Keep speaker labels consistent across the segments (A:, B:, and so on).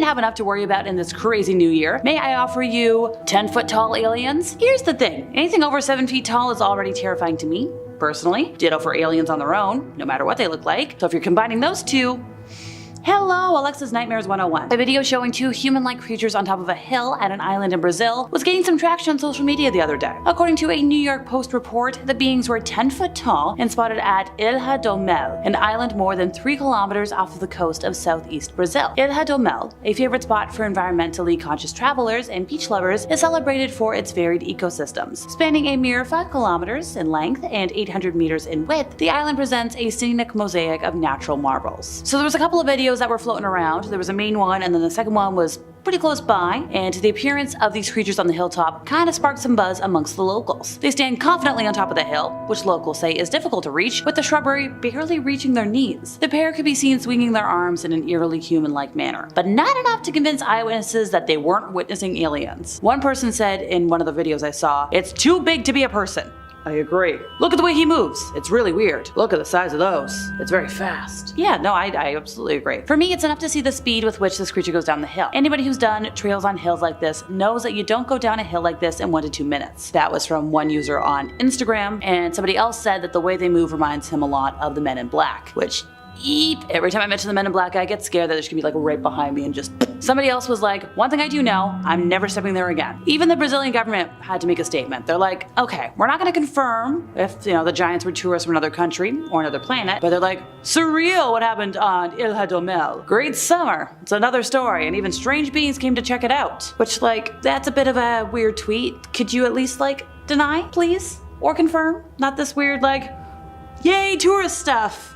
A: didn't have enough to worry about in this crazy new year, may I offer you 10-foot tall aliens? Here's the thing, anything over 7 feet tall is already terrifying to me, personally. Ditto for aliens on their own, no matter what they look like. So if you're combining those two, hello, Alexa's Nightmares 101. A video showing two human-like creatures on top of a hill at an island in Brazil was gaining some traction on social media the other day. According to a New York Post report, the beings were 10 foot tall and spotted at Ilha do Mel, an island more than 3 kilometers off of the coast of southeast Brazil. Ilha do Mel, a favorite spot for environmentally conscious travelers and beach lovers, is celebrated for its varied ecosystems. Spanning a mere 5 kilometers in length and 800 meters in width, the island presents a scenic mosaic of natural marvels. So there was a couple of videos that were floating around. There was a main one, and then the second one was pretty close by, and the appearance of these creatures on the hilltop kind of sparked some buzz amongst the locals. They stand confidently on top of the hill, which locals say is difficult to reach, with the shrubbery barely reaching their knees. The pair could be seen swinging their arms in an eerily human-like manner, but not enough to convince eyewitnesses that they weren't witnessing aliens. One person said in one of the videos I saw, "It's too big to be a person." I agree. Look at the way he moves. It's really weird. Look at the size of those. It's very fast. Yeah, no, I absolutely agree. For me, it's enough to see the speed with which this creature goes down the hill. Anybody who's done trails on hills like this knows that you don't go down a hill like this in 1 to 2 minutes. That was from one user on Instagram, and somebody else said that the way they move reminds him a lot of the Men in Black, which eep. Every time I mention the Men in Black, I get scared that there's gonna be like right behind me and just. Somebody else was like, one thing I do know, I'm never stepping there again. Even the Brazilian government had to make a statement. They're like, okay, we're not gonna confirm if, the giants were tourists from another country or another planet, but they're like, surreal what happened on Ilha do Mel. Great summer. It's another story, and even strange beings came to check it out. Which, that's a bit of a weird tweet. Could you at least, deny, please? Or confirm? Not this weird, yay, tourist stuff.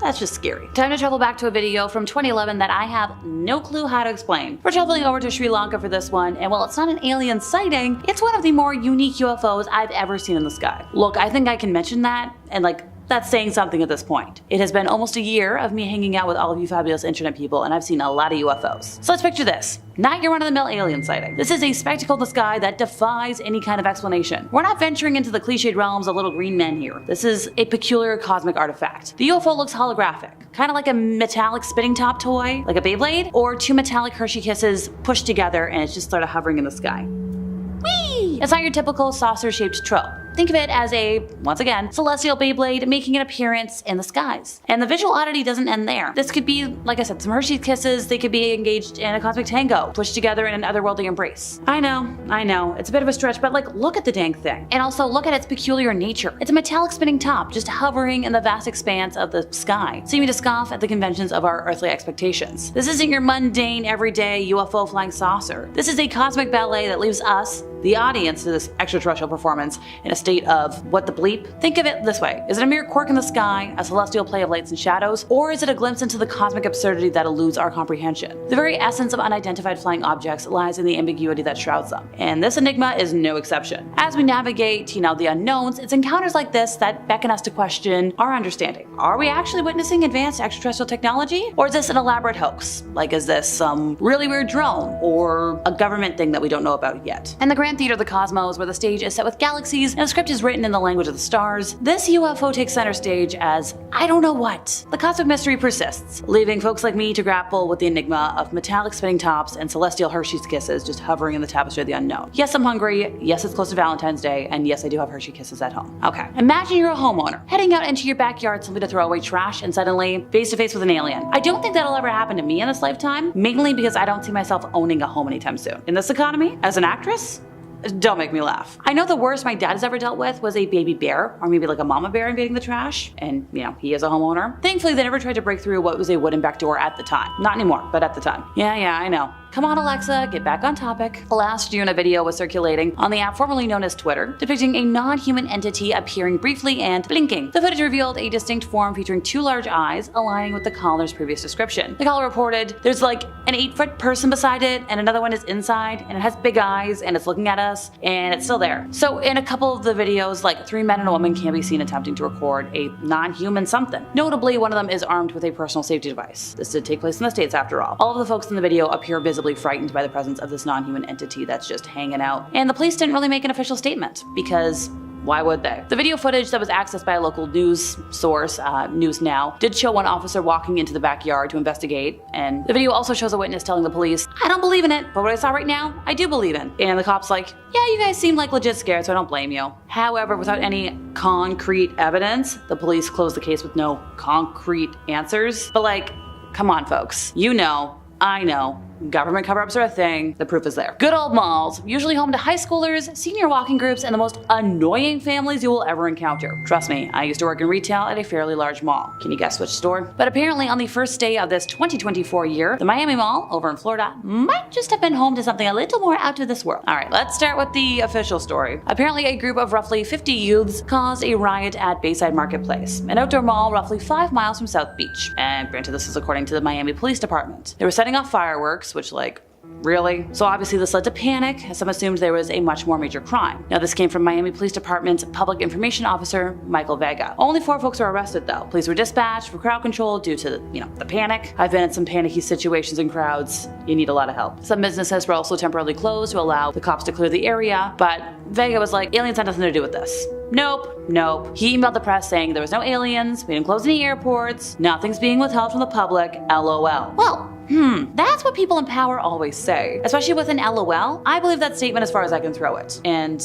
A: That's just scary. Time to travel back to a video from 2011 that I have no clue how to explain. We're traveling over to Sri Lanka for this one, and while it's not an alien sighting, it's one of the more unique UFOs I've ever seen in the sky. Look, I think I can mention that, and that's saying something at this point. It has been almost a year of me hanging out with all of you fabulous internet people, and I've seen a lot of UFOs. So let's picture this. Not your run-of-the-mill alien sighting. This is a spectacle in the sky that defies any kind of explanation. We're not venturing into the cliched realms of little green men here. This is a peculiar cosmic artifact. The UFO looks holographic, kind of like a metallic spinning top toy, like a Beyblade, or 2 metallic Hershey Kisses pushed together and it's just sort of hovering in the sky. Whee! It's not your typical saucer-shaped trope. Think of it as a, once again, celestial Beyblade making an appearance in the skies. And the visual oddity doesn't end there. This could be, like I said, some Hershey Kisses. They could be engaged in a cosmic tango, pushed together in an otherworldly embrace. I know, it's a bit of a stretch, but look at the dang thing. And also look at its peculiar nature. It's a metallic spinning top, just hovering in the vast expanse of the sky, seeming to scoff at the conventions of our earthly expectations. This isn't your mundane, everyday UFO flying saucer. This is a cosmic ballet that leaves us, the audience to this extraterrestrial performance, in a state of what the bleep? Think of it this way. Is it a mere quirk in the sky, a celestial play of lights and shadows, or is it a glimpse into the cosmic absurdity that eludes our comprehension? The very essence of unidentified flying objects lies in the ambiguity that shrouds them, and this Enigma is no exception. As we navigate, the unknowns, it's encounters like this that beckon us to question our understanding. Are we actually witnessing advanced extraterrestrial technology? Or is this an elaborate hoax? Is this some really weird drone, or a government thing that we don't know about yet? In the Grand Theater of the Cosmos, where the stage is set with galaxies and the script is written in the language of the stars, this UFO takes center stage as I don't know what. The cosmic mystery persists, leaving folks like me to grapple with the enigma of metallic spinning tops and celestial Hershey's Kisses just hovering in the tapestry of the unknown. Yes, I'm hungry, yes, it's close to Valentine's Day, and yes, I do have Hershey Kisses at home. Okay, imagine you're a homeowner, heading out into your backyard simply to throw away trash and suddenly face to face with an alien. I don't think that'll ever happen to me in this lifetime, mainly because I don't see myself owning a home anytime soon. In this economy, as an actress, don't make me laugh. I know the worst my dad has ever dealt with was a baby bear, or maybe a mama bear invading the trash, and he is a homeowner. Thankfully, they never tried to break through what was a wooden back door at the time. Not anymore, but at the time. Yeah, I know. Come on, Alexa, get back on topic. Last June, a video was circulating on the app formerly known as Twitter, depicting a non-human entity appearing briefly and blinking. The footage revealed a distinct form featuring 2 large eyes, aligning with the caller's previous description. The caller reported, there's an 8-foot person beside it, and another one is inside, and it has big eyes, and it's looking at us, and it's still there. So in a couple of the videos, 3 men and a woman can be seen attempting to record a non-human something. Notably, one of them is armed with a personal safety device. This did take place in the States after all. All of the folks in the video appear visibly frightened by the presence of this non-human entity that's just hanging out. And the police didn't really make an official statement because Why would they? The video footage that was accessed by a local news source, News Now, did show one officer walking into the backyard to investigate, and the video also shows a witness telling the police, "I don't believe in it, but what I saw right now, I do believe in." And the cop's like, "Yeah, you guys seem like legit scared, so I don't blame you." However, without any concrete evidence, the police closed the case with no concrete answers. But like, come on folks, you know, I know, government cover-ups are a thing, the proof is there. Good old malls, usually home to high schoolers, senior walking groups, and the most annoying families you will ever encounter. Trust me, I used to work in retail at a fairly large mall. Can you guess which store? But apparently on the first day of this 2024 year, the Miami Mall over in Florida might just have been home to something a little more out of this world. Alright, let's start with the official story. Apparently a group of roughly 50 youths caused a riot at Bayside Marketplace, an outdoor mall roughly 5 miles from South Beach. And granted, this is according to the Miami Police Department. They were setting off fireworks, which like, really? So obviously this led to panic, as some assumed there was a much more major crime. Now this came from Miami Police Department's Public Information Officer, Michael Vega. Only 4 folks were arrested though. Police were dispatched for crowd control due to, the panic. I've been in some panicky situations in crowds. You need a lot of help. Some businesses were also temporarily closed to allow the cops to clear the area, but Vega was like, aliens had nothing to do with this. Nope. He emailed the press saying there was no aliens, we didn't close any airports, nothing's being withheld from the public, LOL. Well, that's what people in power always say. Especially with an LOL, I believe that statement as far as I can throw it. And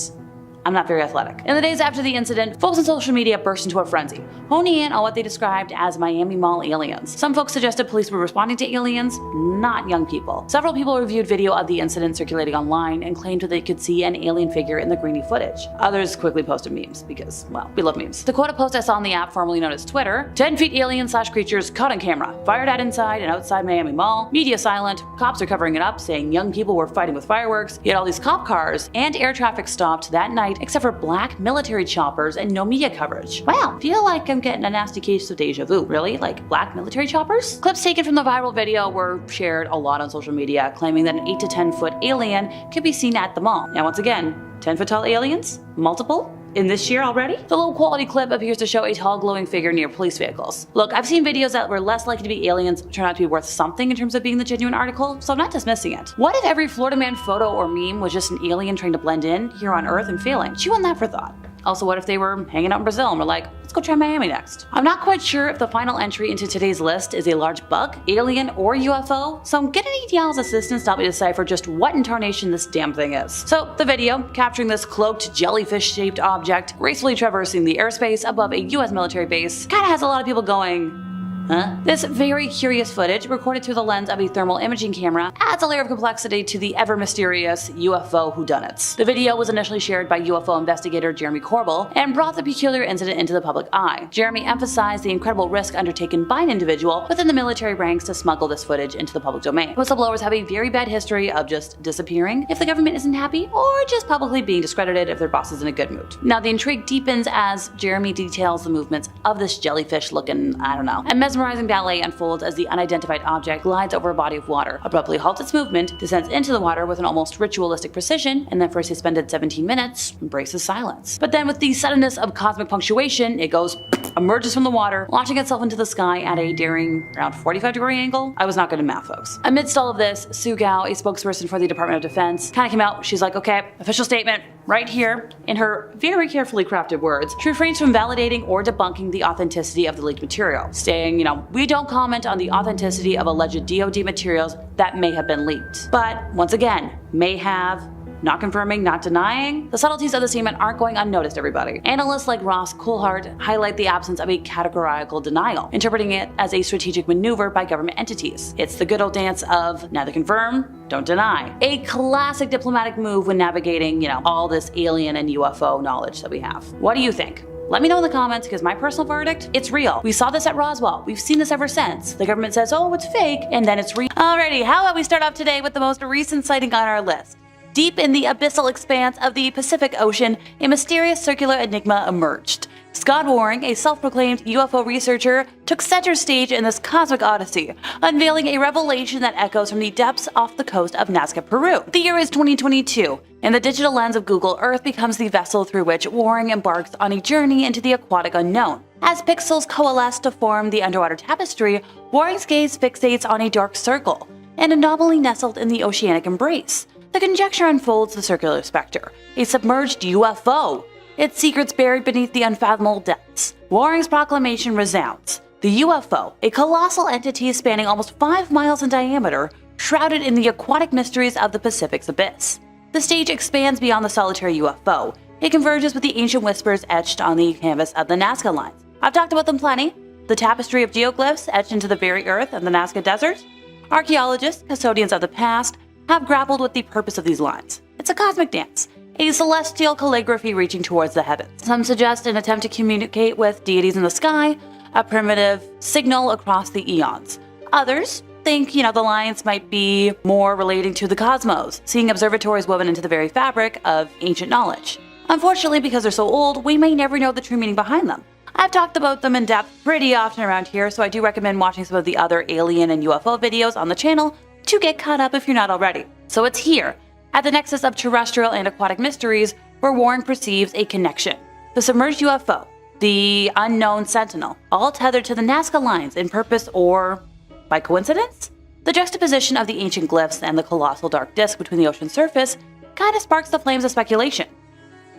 A: I'm not very athletic. In the days after the incident, folks on social media burst into a frenzy, honing in on what they described as Miami Mall aliens. Some folks suggested police were responding to aliens, not young people. Several people reviewed video of the incident circulating online and claimed that they could see an alien figure in the grainy footage. Others quickly posted memes because, well, we love memes. To quote a post I saw on the app formerly known as Twitter, 10 feet alien/creatures caught on camera, fired at inside and outside Miami Mall, media silent, cops are covering it up saying young people were fighting with fireworks, yet all these cop cars and air traffic stopped that night except for black military choppers and no media coverage. Wow, feel like I'm getting a nasty case of deja vu. Really? Like black military choppers? Clips taken from the viral video were shared a lot on social media, claiming that an 8 to 10 foot alien could be seen at the mall. Now once again, 10-foot tall aliens? Multiple? In this year already? The low quality clip appears to show a tall glowing figure near police vehicles. Look, I've seen videos that were less likely to be aliens turn out to be worth something in terms of being the genuine article, so I'm not dismissing it. What if every Florida man photo or meme was just an alien trying to blend in here on Earth and failing? Chew on that for thought. Also, what if they were hanging out in Brazil and were like, let's go try Miami next? I'm not quite sure if the final entry into today's list is a large bug, alien, or UFO, so I'm gonna need y'all's assistance to help me decipher just what in tarnation this damn thing is. So, the video, capturing this cloaked jellyfish-shaped object gracefully traversing the airspace above a US military base, kinda has a lot of people going, huh? This very curious footage, recorded through the lens of a thermal imaging camera, adds a layer of complexity to the ever-mysterious UFO whodunits. The video was initially shared by UFO investigator Jeremy Corbell and brought the peculiar incident into the public eye. Jeremy emphasized the incredible risk undertaken by an individual within the military ranks to smuggle this footage into the public domain. Whistleblowers have a very bad history of just disappearing if the government isn't happy, or just publicly being discredited if their boss is in a good mood. Now the intrigue deepens as Jeremy details the movements of this jellyfish-looking, and mesmerizing ballet unfolds as the unidentified object glides over a body of water, abruptly halts its movement, descends into the water with an almost ritualistic precision, and then for a suspended 17 minutes, embraces silence. But then with the suddenness of cosmic punctuation, it goes, emerges from the water, launching itself into the sky at a daring around 45-degree angle. I was not good at math, folks. Amidst all of this, Sue Gao, a spokesperson for the Department of Defense, kinda came out, she's like, okay, official statement, right here, in her very carefully crafted words, she refrains from validating or debunking the authenticity of the leaked material, saying, we don't comment on the authenticity of alleged DoD materials that may have been leaked. But, once again, may have, not confirming, not denying. The subtleties of the statement aren't going unnoticed, everybody. Analysts like Ross Coulthart highlight the absence of a categorical denial, interpreting it as a strategic maneuver by government entities. It's the good old dance of neither confirm, don't deny. A classic diplomatic move when navigating, all this alien and UFO knowledge that we have. What do you think? Let me know in the comments, because my personal verdict, it's real. We saw this at Roswell. We've seen this ever since. The government says, oh, it's fake, and then it's real. Alrighty, how about we start off today with the most recent sighting on our list? Deep in the abyssal expanse of the Pacific Ocean, a mysterious circular enigma emerged. Scott Waring, a self-proclaimed UFO researcher, took center stage in this cosmic odyssey, unveiling a revelation that echoes from the depths off the coast of Nazca, Peru. The year is 2022, and the digital lens of Google Earth becomes the vessel through which Waring embarks on a journey into the aquatic unknown. As pixels coalesce to form the underwater tapestry, Waring's gaze fixates on a dark circle, an anomaly nestled in the oceanic embrace. The conjecture unfolds the circular specter, a submerged UFO. its secrets buried beneath the unfathomable depths. Waring's proclamation resounds. The UFO, a colossal entity spanning almost 5 miles in diameter, shrouded in the aquatic mysteries of the Pacific's abyss. The stage expands beyond the solitary UFO. It converges with the ancient whispers etched on the canvas of the Nazca lines. I've talked about them plenty. The tapestry of geoglyphs etched into the very earth of the Nazca Desert. Archaeologists, custodians of the past, have grappled with the purpose of these lines. It's a cosmic dance, a celestial calligraphy reaching towards the heavens. Some suggest an attempt to communicate with deities in the sky, a primitive signal across the eons. Others think, the lines might be more relating to the cosmos, seeing observatories woven into the very fabric of ancient knowledge. Unfortunately, because they're so old, we may never know the true meaning behind them. I've talked about them in depth pretty often around here, so I do recommend watching some of the other alien and UFO videos on the channel to get caught up if you're not already. So it's here, at the nexus of terrestrial and aquatic mysteries, where Waring perceives a connection. The submerged UFO, the unknown sentinel, all tethered to the Nazca lines in purpose or by coincidence? The juxtaposition of the ancient glyphs and the colossal dark disk between the ocean's surface kinda sparks the flames of speculation.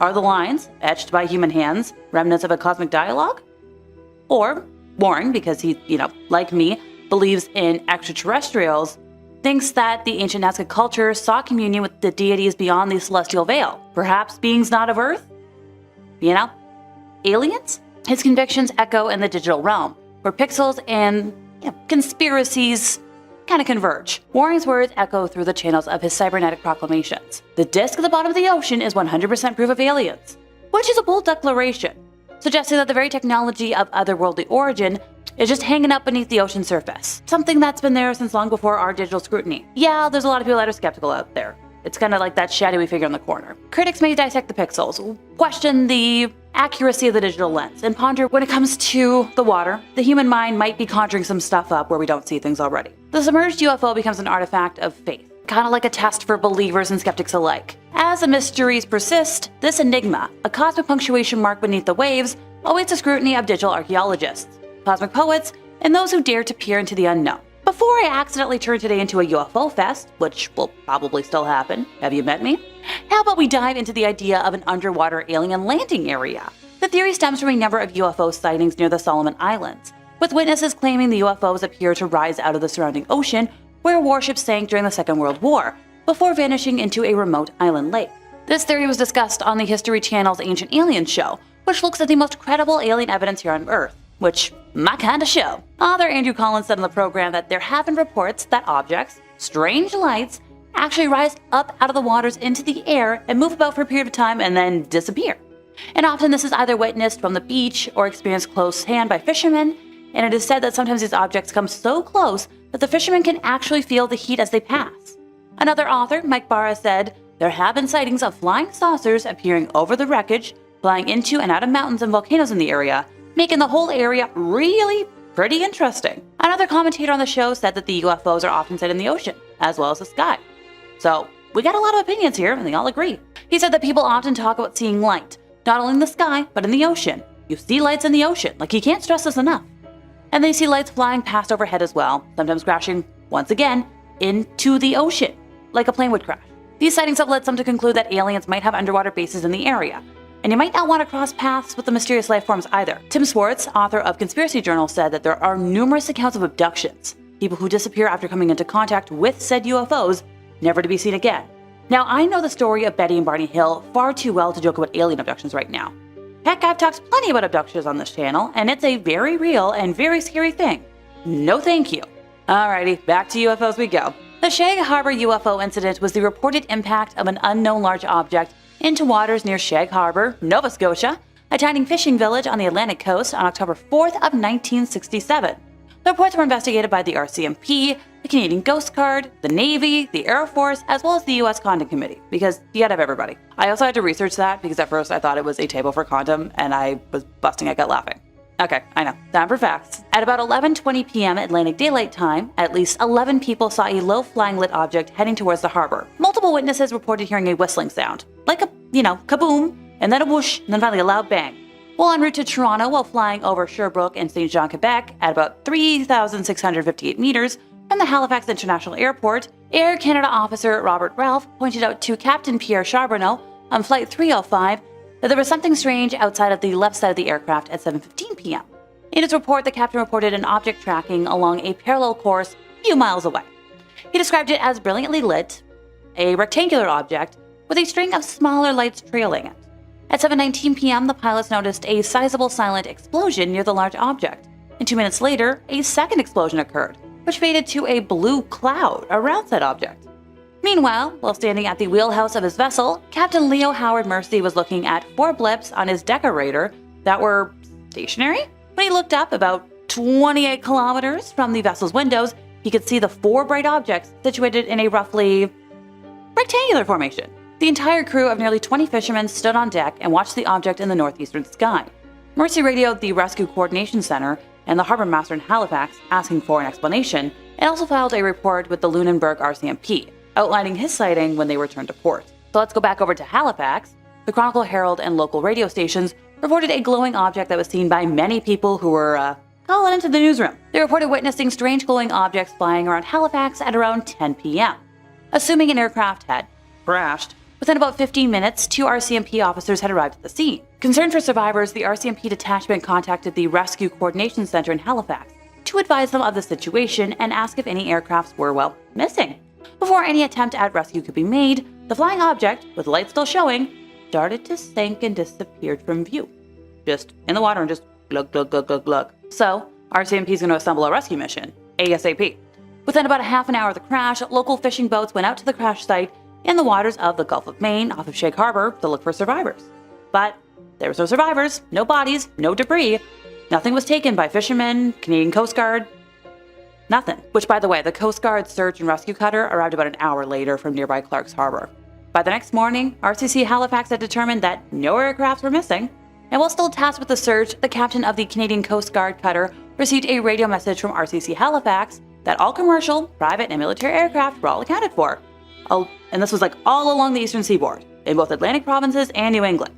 A: Are the lines, etched by human hands, remnants of a cosmic dialogue? Or Waring, because he, like me, believes in extraterrestrials, thinks that the ancient Nazca culture sought communion with the deities beyond the celestial veil, perhaps beings not of Earth? Aliens? His convictions echo in the digital realm, where pixels and conspiracies kind of converge. Waring's words echo through the channels of his cybernetic proclamations. The disk at the bottom of the ocean is 100% proof of aliens, which is a bold declaration, suggesting that the very technology of otherworldly origin is just hanging up beneath the ocean surface, something that's been there since long before our digital scrutiny. Yeah, there's a lot of people that are skeptical out there. It's kind of like that shadowy figure in the corner. Critics may dissect the pixels, question the accuracy of the digital lens, and ponder when it comes to the water, the human mind might be conjuring some stuff up where we don't see things already. The submerged UFO becomes an artifact of faith, kind of like a test for believers and skeptics alike. As the mysteries persist, this enigma, a cosmic punctuation mark beneath the waves, awaits the scrutiny of digital archaeologists, cosmic poets, and those who dare to peer into the unknown. Before I accidentally turn today into a UFO fest, which will probably still happen, have you met me? How about we dive into the idea of an underwater alien landing area? The theory stems from a number of UFO sightings near the Solomon Islands, with witnesses claiming the UFOs appear to rise out of the surrounding ocean where warships sank during the Second World War, before vanishing into a remote island lake. This theory was discussed on the History Channel's Ancient Aliens show, which looks at the most credible alien evidence here on Earth. Which, my kinda show. Author Andrew Collins said on the program that there have been reports that objects, strange lights, actually rise up out of the waters into the air and move about for a period of time and then disappear. And often this is either witnessed from the beach or experienced close hand by fishermen, and it is said that sometimes these objects come so close that the fishermen can actually feel the heat as they pass. Another author, Mike Barra, said, there have been sightings of flying saucers appearing over the wreckage, flying into and out of mountains and volcanoes in the area, making the whole area really pretty interesting. Another commentator on the show said that the UFOs are often seen in the ocean, as well as the sky. So, we got a lot of opinions here, and they all agree. He said that people often talk about seeing light, not only in the sky, but in the ocean. You see lights in the ocean, like he can't stress this enough. And they see lights flying past overhead as well, sometimes crashing, once again, into the ocean, like a plane would crash. These sightings have led some to conclude that aliens might have underwater bases in the area, and you might not want to cross paths with the mysterious life forms either. Tim Swartz, author of Conspiracy Journal, said that there are numerous accounts of abductions, people who disappear after coming into contact with said UFOs, never to be seen again. Now, I know the story of Betty and Barney Hill far too well to joke about alien abductions right now. Heck, I've talked plenty about abductions on this channel, and it's a very real and very scary thing. No thank you. Alrighty, back to UFOs we go. The Shag Harbor UFO incident was the reported impact of an unknown large object into waters near Shag Harbor, Nova Scotia, a tiny fishing village on the Atlantic coast on October 4th of 1967. The reports were investigated by the RCMP, the Canadian Coast Guard, the Navy, the Air Force, as well as the US Condom Committee, because you gotta have everybody. I also had to research that because at first I thought it was a table for condom and I was busting a gut laughing. Okay, I know, time for facts. At about 11:20 p.m. Atlantic Daylight Time, at least 11 people saw a low-flying lit object heading towards the harbor. Multiple witnesses reported hearing a whistling sound, like a, kaboom, and then a whoosh, and then finally a loud bang. While en route to Toronto while flying over Sherbrooke and St. Jean, Quebec, at about 3,658 meters from the Halifax International Airport, Air Canada officer Robert Ralph pointed out to Captain Pierre Charbonneau on Flight 305 that there was something strange outside of the left side of the aircraft at 7:15 p.m. In his report, the captain reported an object tracking along a parallel course a few miles away. He described it as brilliantly lit, a rectangular object with a string of smaller lights trailing it. At 7:19 p.m., the pilots noticed a sizable silent explosion near the large object, and 2 minutes later, a second explosion occurred, which faded to a blue cloud around said object. Meanwhile, while standing at the wheelhouse of his vessel, Captain Leo Howard Mercy was looking at 4 blips on his decorator that were stationary. When he looked up about 28 kilometers from the vessel's windows, he could see the 4 bright objects situated in a roughly rectangular formation. The entire crew of nearly 20 fishermen stood on deck and watched the object in the northeastern sky. Mercy radioed the Rescue Coordination Center and the harbor master in Halifax asking for an explanation, and also filed a report with the Lunenburg RCMP, outlining his sighting when they returned to port. So let's go back over to Halifax. The Chronicle Herald and local radio stations reported a glowing object that was seen by many people who were calling into the newsroom. They reported witnessing strange glowing objects flying around Halifax at around 10 p.m. Assuming an aircraft had crashed, within about 15 minutes, 2 RCMP officers had arrived at the scene. Concerned for survivors, the RCMP detachment contacted the Rescue Coordination Center in Halifax to advise them of the situation and ask if any aircrafts were, missing. Before any attempt at rescue could be made, the flying object, with the light still showing, started to sink and disappeared from view. Just in the water and just glug, glug, glug, glug, glug. So, RCMP is going to assemble a rescue mission, ASAP. Within about a half an hour of the crash, local fishing boats went out to the crash site in the waters of the Gulf of Maine off of Shag Harbor to look for survivors. But there was no survivors, no bodies, no debris. Nothing was taken by fishermen, Canadian Coast Guard, nothing. Which, by the way, the Coast Guard search and rescue cutter arrived about an hour later from nearby Clark's Harbor. By the next morning, RCC Halifax had determined that no aircrafts were missing, and while still tasked with the search, the captain of the Canadian Coast Guard cutter received a radio message from RCC Halifax that all commercial, private, and military aircraft were all accounted for. And this was all along the eastern seaboard, in both Atlantic provinces and New England.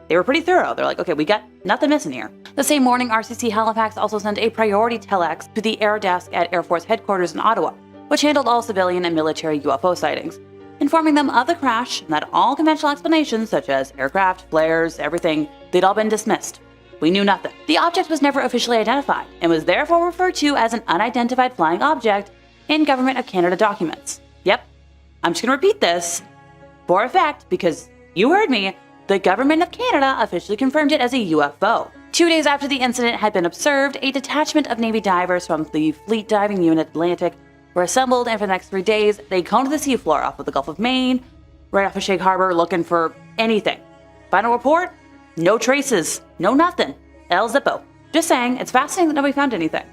A: They were pretty thorough. They're okay, we got nothing missing here. The same morning, RCC Halifax also sent a priority telex to the air desk at Air Force headquarters in Ottawa, which handled all civilian and military UFO sightings, informing them of the crash and that all conventional explanations such as aircraft, flares, everything, they'd all been dismissed. We knew nothing. The object was never officially identified and was therefore referred to as an unidentified flying object in Government of Canada documents. Yep, I'm just going to repeat this for a fact because you heard me. The Government of Canada officially confirmed it as a UFO. 2 days after the incident had been observed, a detachment of Navy divers from the Fleet Diving Unit Atlantic were assembled, and for the next 3 days, they combed the seafloor off of the Gulf of Maine, right off of Shag Harbor, looking for anything. Final report? No traces. No nothing. El Zippo. Just saying, it's fascinating that nobody found anything.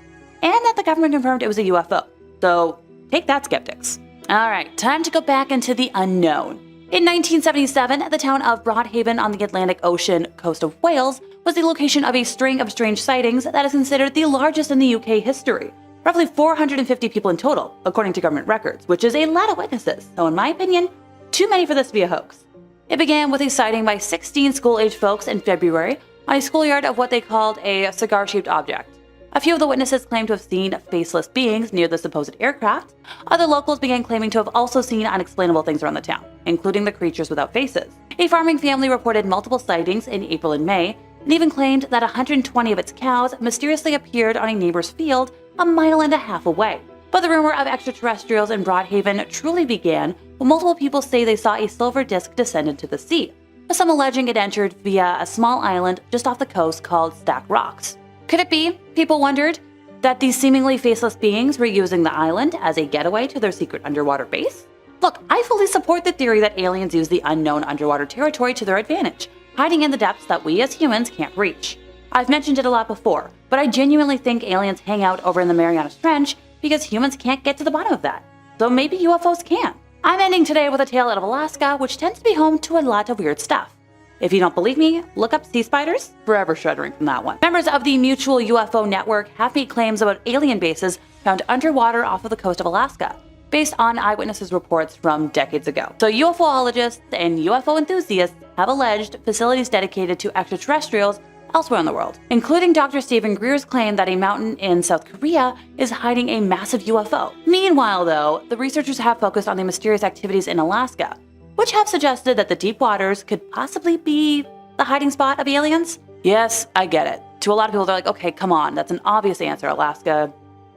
A: And that the government confirmed it was a UFO. So, take that, skeptics. Alright, time to go back into the unknown. In 1977, the town of Broadhaven on the Atlantic Ocean coast of Wales was the location of a string of strange sightings that is considered the largest in the UK history. Roughly 450 people in total, according to government records, which is a lot of witnesses, so in my opinion, too many for this to be a hoax. It began with a sighting by 16 school-age folks in February on a schoolyard of what they called a cigar-shaped object. A few of the witnesses claimed to have seen faceless beings near the supposed aircraft. Other locals began claiming to have also seen unexplainable things around the town, including the creatures without faces. A farming family reported multiple sightings in April and May, and even claimed that 120 of its cows mysteriously appeared on a neighbor's field a mile and a half away. But the rumor of extraterrestrials in Broadhaven truly began when multiple people say they saw a silver disc descend into the sea, with some alleging it entered via a small island just off the coast called Stack Rocks. Could it be, people wondered, that these seemingly faceless beings were using the island as a getaway to their secret underwater base? Look, I fully support the theory that aliens use the unknown underwater territory to their advantage, hiding in the depths that we as humans can't reach. I've mentioned it a lot before, but I genuinely think aliens hang out over in the Marianas Trench because humans can't get to the bottom of that. So maybe UFOs can. I'm ending today with a tale out of Alaska, which tends to be home to a lot of weird stuff. If you don't believe me, look up sea spiders. Forever shuddering from that one. Members of the Mutual UFO Network have made claims about alien bases found underwater off of the coast of Alaska, based on eyewitnesses' reports from decades ago. So UFOologists and UFO enthusiasts have alleged facilities dedicated to extraterrestrials elsewhere in the world, including Dr. Stephen Greer's claim that a mountain in South Korea is hiding a massive UFO. Meanwhile, though, the researchers have focused on the mysterious activities in Alaska, which have suggested that the deep waters could possibly be the hiding spot of aliens? Yes, I get it. To a lot of people, they're like, okay, come on, that's an obvious answer. Alaska,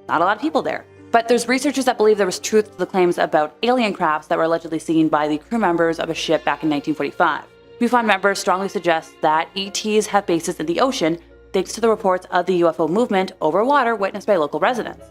A: not a lot of people there. But there's researchers that believe there was truth to the claims about alien crafts that were allegedly seen by the crew members of a ship back in 1945. MUFON members strongly suggest that ETs have bases in the ocean thanks to the reports of the UFO movement over water witnessed by local residents.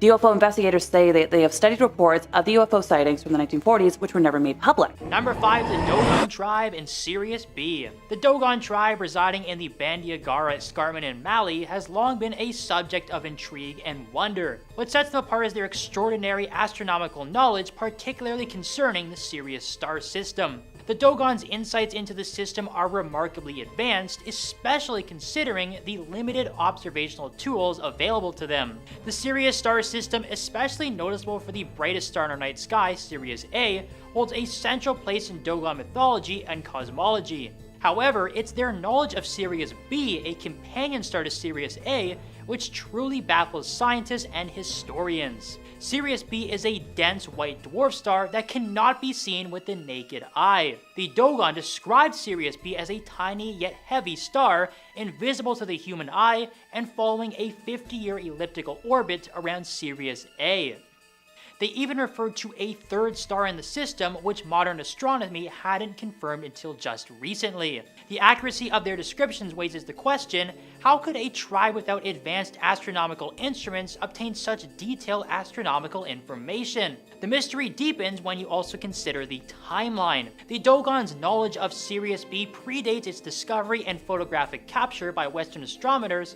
A: The UFO investigators say that they have studied reports of the UFO sightings from the 1940s, which were never made public.
B: Number 5, the Doan tribe in Sirius B. The Doan tribe, residing in the Bandiagara escarpment in Mali, has long been a subject of intrigue and wonder. What sets them apart is their extraordinary astronomical knowledge, particularly concerning the Sirius star system. The Dogon's insights into the system are remarkably advanced, especially considering the limited observational tools available to them. The Sirius star system, especially noticeable for the brightest star in our night sky, Sirius A, holds a central place in Dogon mythology and cosmology. However, it's their knowledge of Sirius B, a companion star to Sirius A, which truly baffles scientists and historians. Sirius B is a dense white dwarf star that cannot be seen with the naked eye. The Dogon described Sirius B as a tiny yet heavy star, invisible to the human eye, and following a 50-year elliptical orbit around Sirius A. They even referred to a third star in the system, which modern astronomy hadn't confirmed until just recently. The accuracy of their descriptions raises the question, how could a tribe without advanced astronomical instruments obtain such detailed astronomical information? The mystery deepens when you also consider the timeline. The Dogon's knowledge of Sirius B predates its discovery and photographic capture by Western astronomers.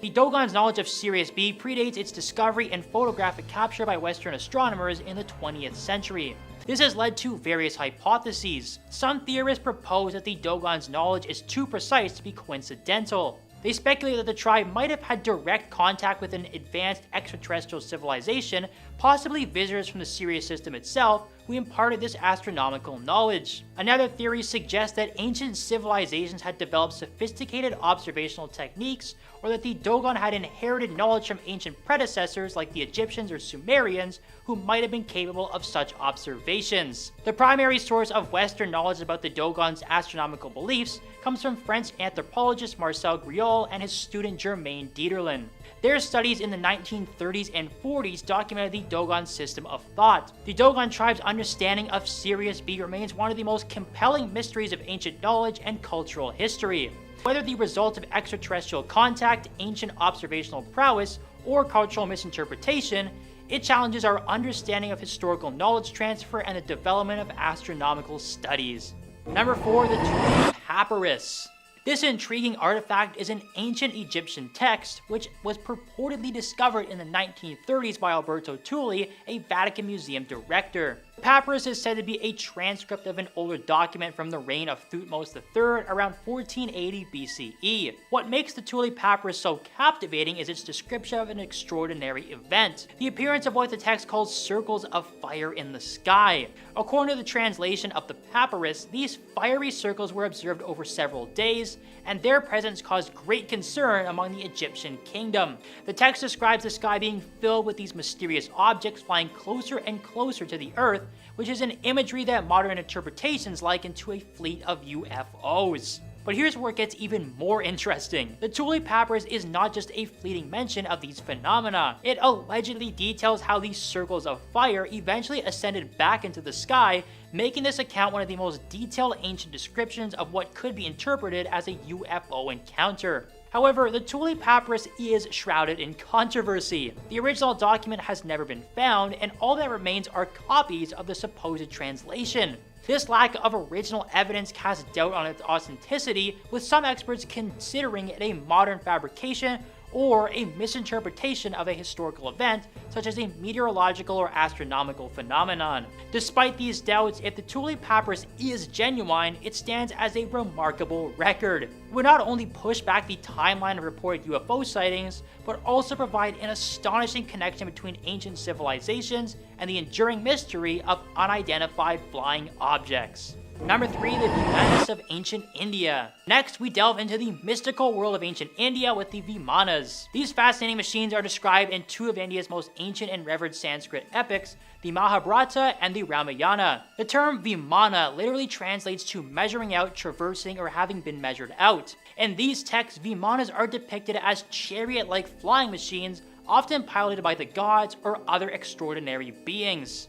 B: In the 20th century. This has led to various hypotheses. Some theorists propose that the Dogon's knowledge is too precise to be coincidental. They speculate that the tribe might have had direct contact with an advanced extraterrestrial civilization, possibly visitors from the Sirius system itself, who imparted this astronomical knowledge. Another theory suggests that ancient civilizations had developed sophisticated observational techniques, or that the Dogon had inherited knowledge from ancient predecessors like the Egyptians or Sumerians, who might have been capable of such observations. The primary source of Western knowledge about the Dogon's astronomical beliefs comes from French anthropologist Marcel Griol and his student Germain Dieterlen. Their studies in the 1930s and 40s documented the Dogon system of thought. The Dogon tribe's understanding of Sirius B remains one of the most compelling mysteries of ancient knowledge and cultural history. Whether the result of extraterrestrial contact, ancient observational prowess, or cultural misinterpretation, it challenges our understanding of historical knowledge transfer and the development of astronomical studies. Number 4, the Tuli Papas. This intriguing artifact is an ancient Egyptian text which was purportedly discovered in the 1930s by Alberto Tuli, a Vatican Museum director. The papyrus is said to be a transcript of an older document from the reign of Thutmose III around 1480 BCE. What makes the Tuli Papyrus so captivating is its description of an extraordinary event, the appearance of what the text calls circles of fire in the sky. According to the translation of the papyrus, these fiery circles were observed over several days, and their presence caused great concern among the Egyptian kingdom. The text describes the sky being filled with these mysterious objects flying closer and closer to the earth, which is an imagery that modern interpretations liken to a fleet of UFOs. But here's where it gets even more interesting. The Tuli Papyrus is not just a fleeting mention of these phenomena. It allegedly details how these circles of fire eventually ascended back into the sky, making this account one of the most detailed ancient descriptions of what could be interpreted as a UFO encounter. However, the Tuli Papyrus is shrouded in controversy. The original document has never been found, and all that remains are copies of the supposed translation. This lack of original evidence casts doubt on its authenticity, with some experts considering it a modern fabrication or a misinterpretation of a historical event, such as a meteorological or astronomical phenomenon. Despite these doubts, if the Tuli Papyrus is genuine, it stands as a remarkable record. It would not only push back the timeline of reported UFO sightings, but also provide an astonishing connection between ancient civilizations and the enduring mystery of unidentified flying objects. Number 3, the Vimanas of ancient India. Next, we delve into the mystical world of ancient India with the Vimanas. These fascinating machines are described in two of India's most ancient and revered Sanskrit epics, the Mahabharata and the Ramayana. The term Vimana literally translates to measuring out, traversing, or having been measured out. In these texts, Vimanas are depicted as chariot-like flying machines, often piloted by the gods or other extraordinary beings.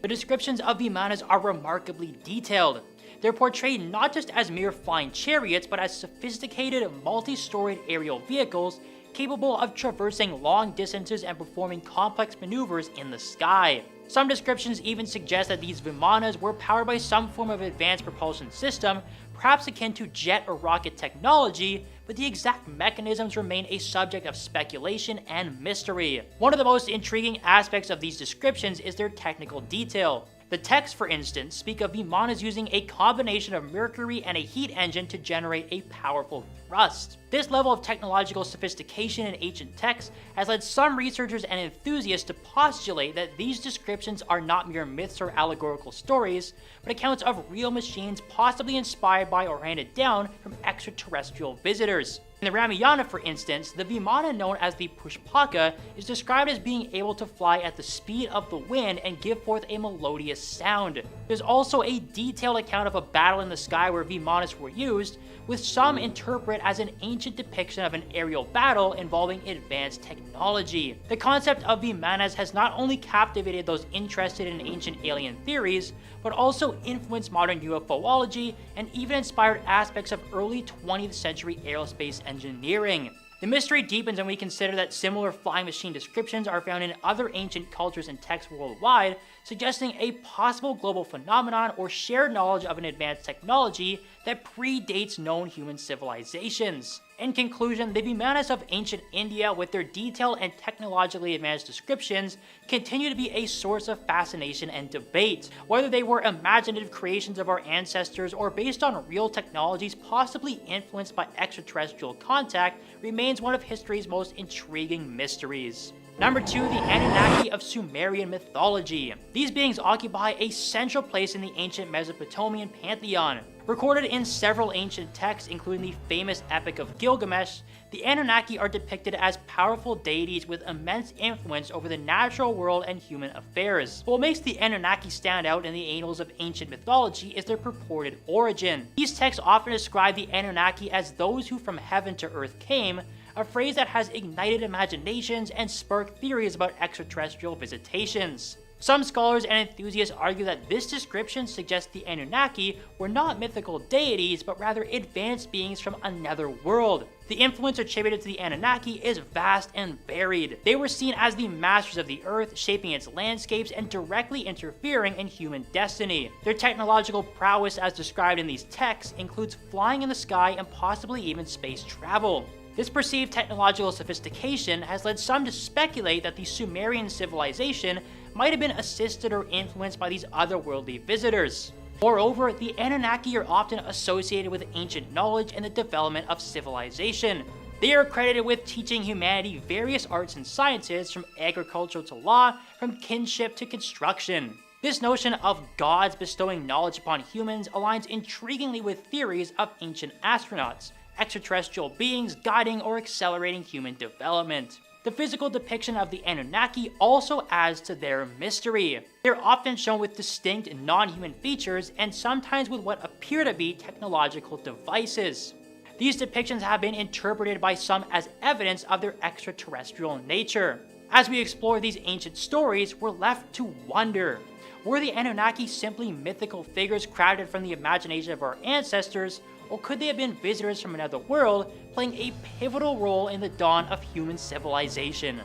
B: The descriptions of Vimanas are remarkably detailed. They're portrayed not just as mere flying chariots, but as sophisticated, multi-storied aerial vehicles capable of traversing long distances and performing complex maneuvers in the sky. Some descriptions even suggest that these Vimanas were powered by some form of advanced propulsion system, perhaps akin to jet or rocket technology, but the exact mechanisms remain a subject of speculation and mystery. One of the most intriguing aspects of these descriptions is their technical detail. The texts, for instance, speak of Vimanas using a combination of mercury and a heat engine to generate a powerful thrust. This level of technological sophistication in ancient texts has led some researchers and enthusiasts to postulate that these descriptions are not mere myths or allegorical stories, but accounts of real machines possibly inspired by or handed down from extraterrestrial visitors. In the Ramayana, for instance, the Vimana known as the Pushpaka is described as being able to fly at the speed of the wind and give forth a melodious sound. There's also a detailed account of a battle in the sky where Vimanas were used, which some interpret as an ancient depiction of an aerial battle involving advanced technology. The concept of Vimanas has not only captivated those interested in ancient alien theories, but also influenced modern UFOlogy and even inspired aspects of early 20th century aerospace engineering. The mystery deepens when we consider that similar flying machine descriptions are found in other ancient cultures and texts worldwide, suggesting a possible global phenomenon or shared knowledge of an advanced technology that predates known human civilizations. In conclusion, the Vimanas of ancient India, with their detailed and technologically advanced descriptions, continue to be a source of fascination and debate. Whether they were imaginative creations of our ancestors or based on real technologies possibly influenced by extraterrestrial contact remains one of history's most intriguing mysteries. Number 2, the Anunnaki of Sumerian mythology. These beings occupy a central place in the ancient Mesopotamian pantheon. Recorded in several ancient texts, including the famous Epic of Gilgamesh, the Anunnaki are depicted as powerful deities with immense influence over the natural world and human affairs. What makes the Anunnaki stand out in the annals of ancient mythology is their purported origin. These texts often describe the Anunnaki as those who from heaven to earth came, a phrase that has ignited imaginations and sparked theories about extraterrestrial visitations. Some scholars and enthusiasts argue that this description suggests the Anunnaki were not mythical deities, but rather advanced beings from another world. The influence attributed to the Anunnaki is vast and varied. They were seen as the masters of the earth, shaping its landscapes and directly interfering in human destiny. Their technological prowess, as described in these texts, includes flying in the sky and possibly even space travel. This perceived technological sophistication has led some to speculate that the Sumerian civilization might have been assisted or influenced by these otherworldly visitors. Moreover, the Anunnaki are often associated with ancient knowledge and the development of civilization. They are credited with teaching humanity various arts and sciences, from agriculture to law, from kinship to construction. This notion of gods bestowing knowledge upon humans aligns intriguingly with theories of ancient astronauts, extraterrestrial beings guiding or accelerating human development. The physical depiction of the Anunnaki also adds to their mystery. They're often shown with distinct non-human features and sometimes with what appear to be technological devices. These depictions have been interpreted by some as evidence of their extraterrestrial nature. As we explore these ancient stories, we're left to wonder, were the Anunnaki simply mythical figures crafted from the imagination of our ancestors, or could they have been visitors from another world, playing a pivotal role in the dawn of human civilization?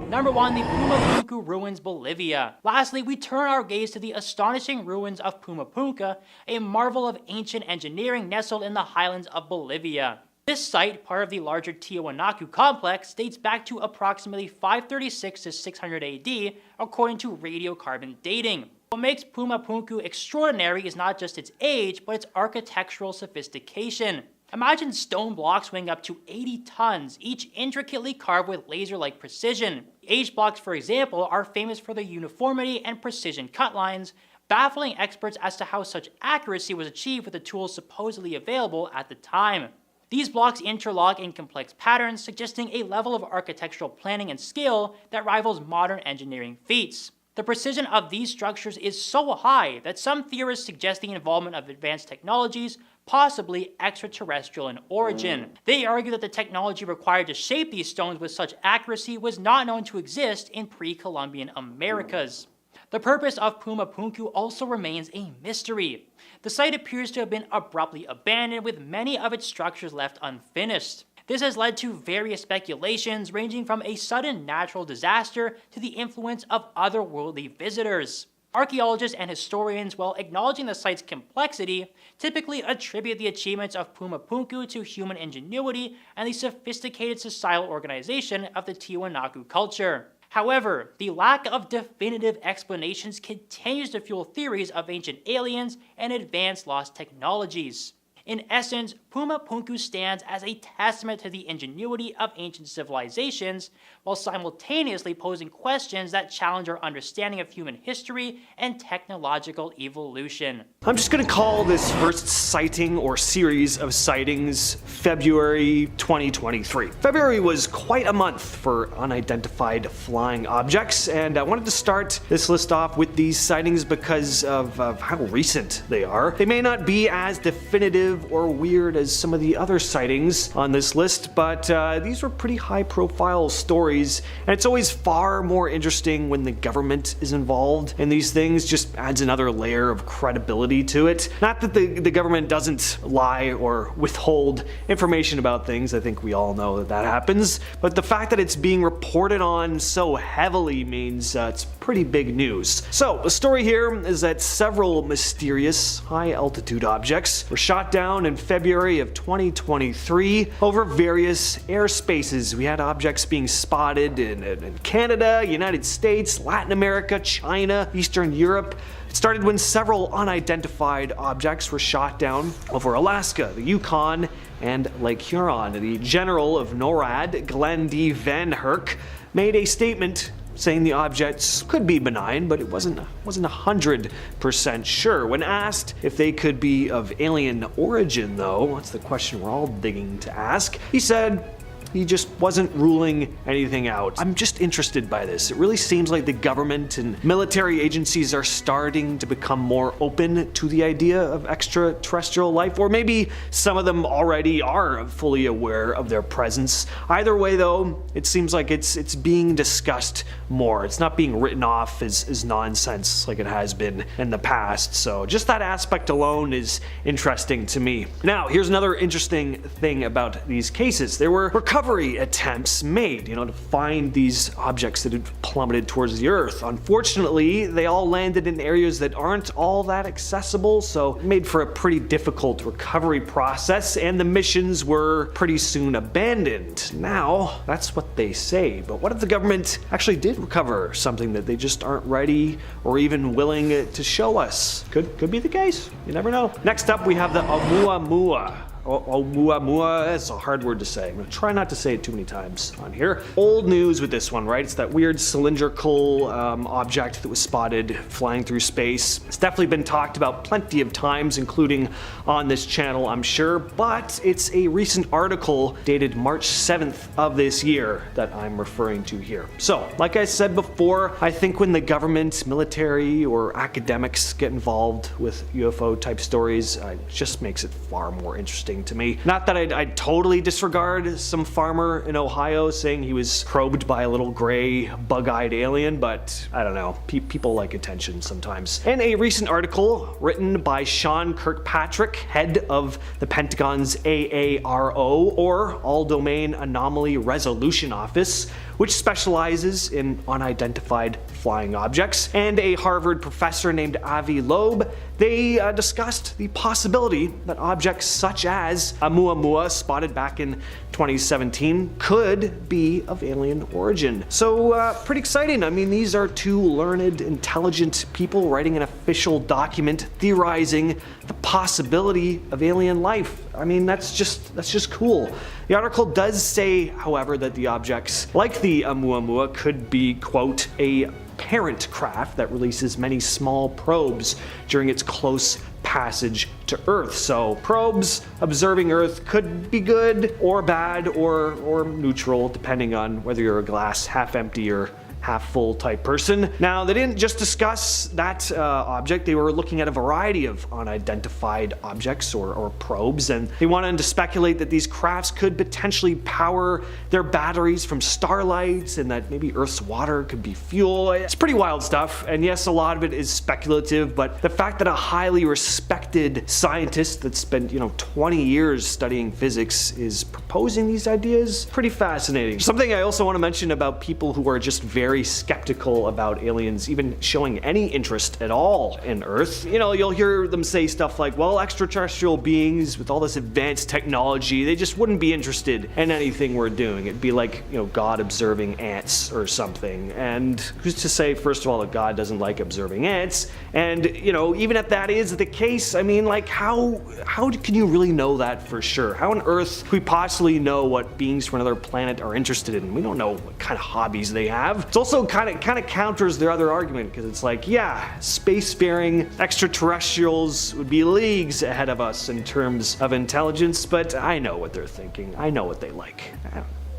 B: Number 1, the Puma Punu ruins, Bolivia. Lastly, we turn our gaze to the astonishing ruins of Puma Punu, a marvel of ancient engineering nestled in the highlands of Bolivia. This site, part of the larger Tiwanaku complex, dates back to approximately 536 to 600 AD, according to radiocarbon dating. What makes Puma Punu extraordinary is not just its age, but its architectural sophistication. Imagine stone blocks weighing up to 80 tons, each intricately carved with laser-like precision. Aged blocks, for example, are famous for their uniformity and precision cut lines, baffling experts as to how such accuracy was achieved with the tools supposedly available at the time. These blocks interlock in complex patterns, suggesting a level of architectural planning and skill that rivals modern engineering feats. The precision of these structures is so high that some theorists suggest the involvement of advanced technologies, possibly extraterrestrial in origin. They argue that the technology required to shape these stones with such accuracy was not known to exist in pre-Columbian Americas. The purpose of Puma Punu also remains a mystery. The site appears to have been abruptly abandoned, with many of its structures left unfinished. This has led to various speculations ranging from a sudden natural disaster to the influence of otherworldly visitors. Archaeologists and historians, while acknowledging the site's complexity, typically attribute the achievements of Puma Punu to human ingenuity and the sophisticated societal organization of the Tiwanaku culture. However, the lack of definitive explanations continues to fuel theories of ancient aliens and advanced lost technologies. In essence, Puma Punu stands as a testament to the ingenuity of ancient civilizations, while simultaneously posing questions that challenge our understanding of human history and technological evolution.
C: I'm just gonna call this first sighting or series of sightings February 2023. February was quite a month for unidentified flying objects, and I wanted to start this list off with these sightings because of how recent they are. They may not be as definitive or weird as some of the other sightings on this list, but these were pretty high-profile stories, and it's always far more interesting when the government is involved in these things. Just adds another layer of credibility to it. Not that the government doesn't lie or withhold information about things, I think we all know that happens, but the fact that it's being reported on so heavily means it's pretty big news. So, the story here is that several mysterious high-altitude objects were shot down in February of 2023 over various airspaces. We had objects being spotted in Canada, United States, Latin America, China, Eastern Europe. It started when several unidentified objects were shot down over Alaska, the Yukon, and Lake Huron. The general of NORAD, Glenn D. Van Herk, made a statement saying the objects could be benign, but it wasn't 100% sure. When asked if they could be of alien origin, though, that's the question we're all digging to ask, he said he just wasn't ruling anything out. I'm just interested by this. It really seems like the government and military agencies are starting to become more open to the idea of extraterrestrial life, or maybe some of them already are fully aware of their presence. Either way, though, it seems like it's being discussed more. It's not being written off as nonsense like it has been in the past. So just that aspect alone is interesting to me. Now, here's another interesting thing about these cases. There were recovery attempts made, to find these objects that had plummeted towards the Earth. Unfortunately, they all landed in areas that aren't all that accessible, so it made for a pretty difficult recovery process, and the missions were pretty soon abandoned. Now, that's what they say, but what if the government actually did recover something that they just aren't ready or even willing to show us? Could be the case. You never know. Next up, we have the UAMUA. UAMUA, it's a hard word to say. I'm gonna try not to say it too many times on here. Old news with this one, right? It's that weird cylindrical object that was spotted flying through space. It's definitely been talked about plenty of times, including on this channel, I'm sure, but it's a recent article dated March 7th of this year that I'm referring to here. So, like I said before, I think when the government, military, or academics get involved with UFO type stories, it just makes it far more interesting to me. Not that I'd totally disregard some farmer in Ohio saying he was probed by a little gray, bug-eyed alien, but I don't know, people like attention sometimes. In a recent article written by Sean Kirkpatrick, head of the Pentagon's AARO, or All Domain Anomaly Resolution Office, which specializes in unidentified flying objects, and a Harvard professor named Avi Loeb, they discussed the possibility that objects such as UAMUA, spotted back in 2017, could be of alien origin. So pretty exciting. I mean, these are two learned, intelligent people writing an official document theorizing the possibility of alien life. I mean, that's just cool. The article does say, however, that the objects, like the UAMUA, could be, quote, a parent craft that releases many small probes during its close passage to Earth. So probes observing Earth could be good or bad or neutral, depending on whether you're a glass half empty or half full type person. Now, they didn't just discuss that object, they were looking at a variety of unidentified objects or probes, and they wanted to speculate that these crafts could potentially power their batteries from starlights, and that maybe Earth's water could be fuel. It's pretty wild stuff, and yes, a lot of it is speculative, but the fact that a highly respected scientist that spent 20 years studying physics is proposing these ideas, pretty fascinating. Something I also want to mention about people who are just very skeptical about aliens even showing any interest at all in Earth. You'll hear them say stuff like, well, extraterrestrial beings with all this advanced technology, they just wouldn't be interested in anything we're doing. It'd be like, God observing ants or something. And who's to say, first of all, that God doesn't like observing ants? And, even if that is the case, I mean, like, how can you really know that for sure? How on earth could we possibly know what beings from another planet are interested in? We don't know what kind of hobbies they have. It's also kind of counters their other argument, because it's like, yeah, spacefaring extraterrestrials would be leagues ahead of us in terms of intelligence, but I know what they're thinking. I know what they like.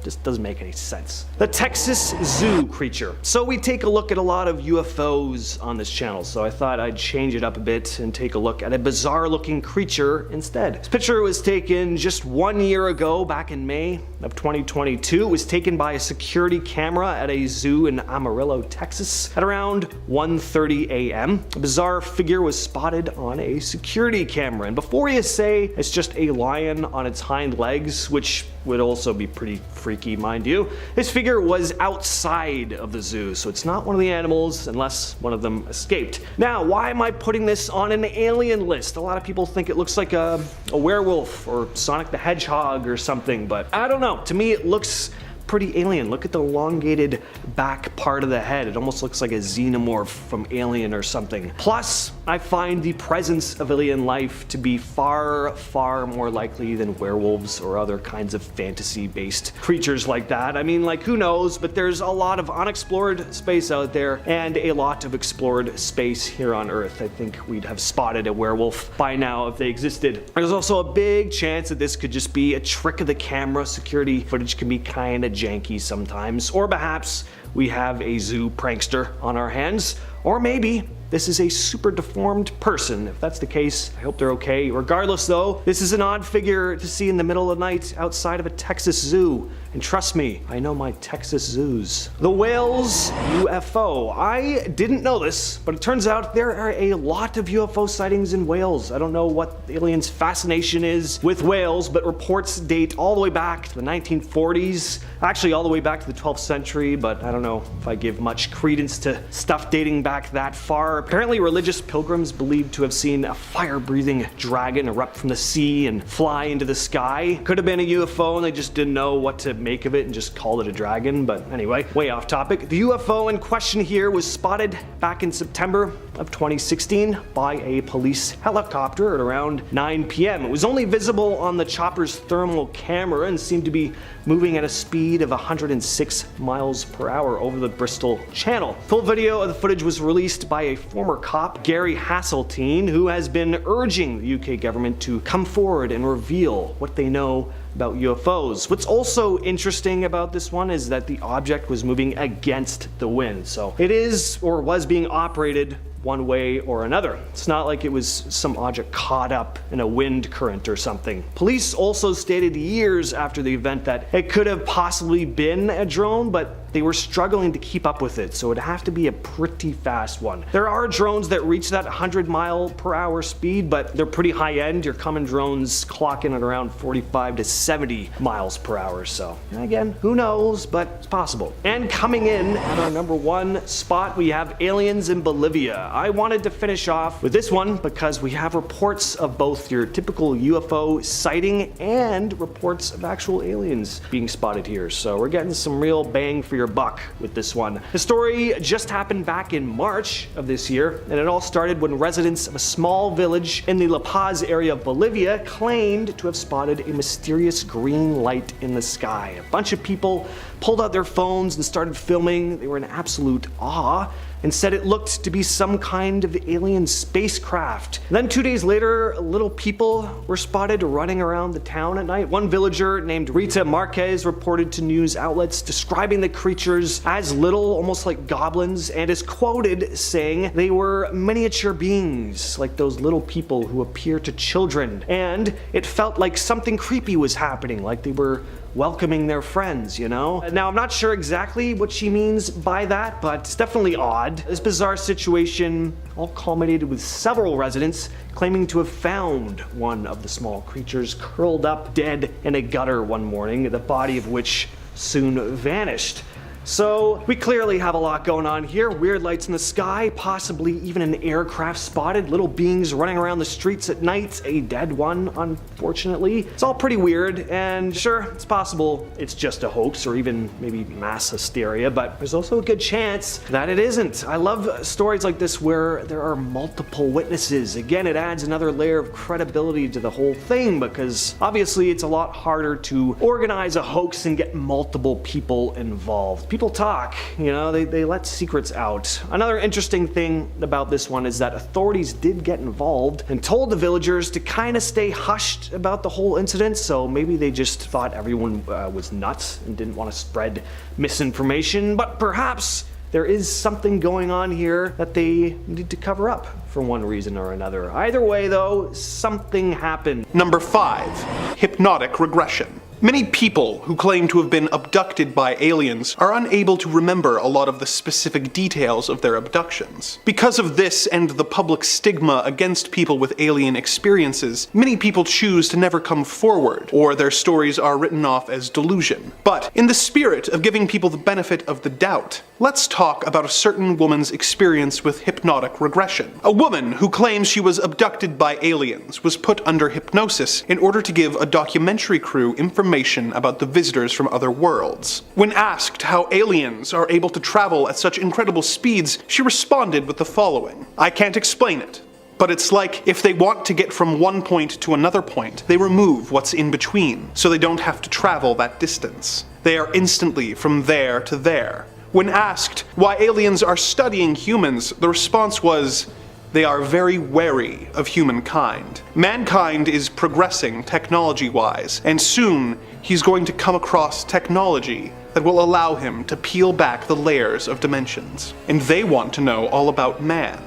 C: Just doesn't make any sense. The Texas Zoo creature. So we take a look at a lot of UFOs on this channel, so I thought I'd change it up a bit and take a look at a bizarre looking creature instead. This picture was taken just 1 year ago, back in May of 2022. It was taken by a security camera at a zoo in Amarillo, Texas at around 1:30 a.m. A bizarre figure was spotted on a security camera, and before you say it's just a lion on its hind legs, which would also be pretty freaky, mind you, this figure was outside of the zoo, so it's not one of the animals unless one of them escaped. Now, why am I putting this on an alien list? A lot of people think it looks like a werewolf or Sonic the Hedgehog or something, but I don't know. To me, it looks pretty alien. Look at the elongated back part of the head. It almost looks like a xenomorph from Alien or something. Plus, I find the presence of alien life to be far, far more likely than werewolves or other kinds of fantasy-based creatures like that. I mean, like, who knows, but there's a lot of unexplored space out there and a lot of explored space here on Earth. I think we'd have spotted a werewolf by now if they existed. There's also a big chance that this could just be a trick of the camera. Security footage can be kind of janky sometimes, or perhaps we have a zoo prankster on our hands, or maybe this is a super deformed person. If that's the case, I hope they're okay. Regardless though, this is an odd figure to see in the middle of the night outside of a Texas zoo. And trust me, I know my Texas zoos. The Wales UFO. I didn't know this, but it turns out there are a lot of UFO sightings in Wales. I don't know what the aliens' fascination is with Wales, but reports date all the way back to the 1940s. Actually, all the way back to the 12th century, but I don't know if I give much credence to stuff dating back that far. Apparently, religious pilgrims believed to have seen a fire-breathing dragon erupt from the sea and fly into the sky. Could have been a UFO and they just didn't know what to make of it and just called it a dragon, but anyway, way off topic. The UFO in question here was spotted back in September of 2016 by a police helicopter at around 9 p.m. It was only visible on the chopper's thermal camera and seemed to be moving at a speed of 106 miles per hour over the Bristol Channel. Full video of the footage was released by a former cop, Gary Hasseltine, who has been urging the UK government to come forward and reveal what they know about UFOs. What's also interesting about this one is that the object was moving against the wind, so it is or was being operated one way or another. It's not like it was some object caught up in a wind current or something. Police also stated years after the event that it could have possibly been a drone, but they were struggling to keep up with it, so it'd have to be a pretty fast one. There are drones that reach that 100-mile-per-hour speed, but they're pretty high-end. Your common drones clocking at around 45 to 70 miles per hour, so again, who knows, but it's possible. And coming in at our number one spot, we have aliens in Bolivia. I wanted to finish off with this one because we have reports of both your typical UFO sighting and reports of actual aliens being spotted here, so we're getting some real bang for your buck with this one. The story just happened back in March of this year, and it all started when residents of a small village in the La Paz area of Bolivia claimed to have spotted a mysterious green light in the sky. A bunch of people pulled out their phones and started filming. They were in absolute awe. and said it looked to be some kind of alien spacecraft. And then 2 days later, little people were spotted running around the town at night. One villager named Rita Marquez reported to news outlets describing the creatures as little, almost like goblins, and is quoted saying they were miniature beings, like those little people who appear to children. And it felt like something creepy was happening, like they were welcoming their friends, you know? Now, I'm not sure exactly what she means by that, but it's definitely odd. This bizarre situation all culminated with several residents claiming to have found one of the small creatures curled up dead in a gutter one morning, the body of which soon vanished. So we clearly have a lot going on here. Weird lights in the sky, possibly even an aircraft spotted, little beings running around the streets at night, a dead one, unfortunately. It's all pretty weird, and sure, it's possible it's just a hoax or even maybe mass hysteria, but there's also a good chance that it isn't. I love stories like this where there are multiple witnesses. Again, it adds another layer of credibility to the whole thing, because obviously it's a lot harder to organize a hoax and get multiple people involved. People talk, you know, they let secrets out. Another interesting thing about this one is that authorities did get involved and told the villagers to kind of stay hushed about the whole incident, so maybe they just thought everyone was nuts and didn't want to spread misinformation, but perhaps there is something going on here that they need to cover up for one reason or another. Either way though, something happened.
D: Number 5. Hypnotic regression. Many people who claim to have been abducted by aliens are unable to remember a lot of the specific details of their abductions. Because of this and the public stigma against people with alien experiences, many people choose to never come forward, or their stories are written off as delusion. But in the spirit of giving people the benefit of the doubt, let's talk about a certain woman's experience with hypnotic regression. A woman who claims she was abducted by aliens was put under hypnosis in order to give a documentary crew information about the visitors from other worlds. When asked how aliens are able to travel at such incredible speeds, she responded with the following: "I can't explain it, but it's like if they want to get from one point to another point, they remove what's in between, so they don't have to travel that distance. They are instantly from there to there." When asked why aliens are studying humans, the response was, "They are very wary of humankind. Mankind is progressing technology-wise, and soon he's going to come across technology that will allow him to peel back the layers of dimensions. And they want to know all about man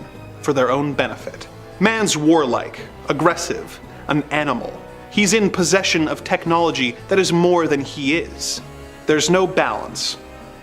D: for their own benefit. Man's warlike, aggressive, an animal. He's in possession of technology that is more than he is. There's no balance.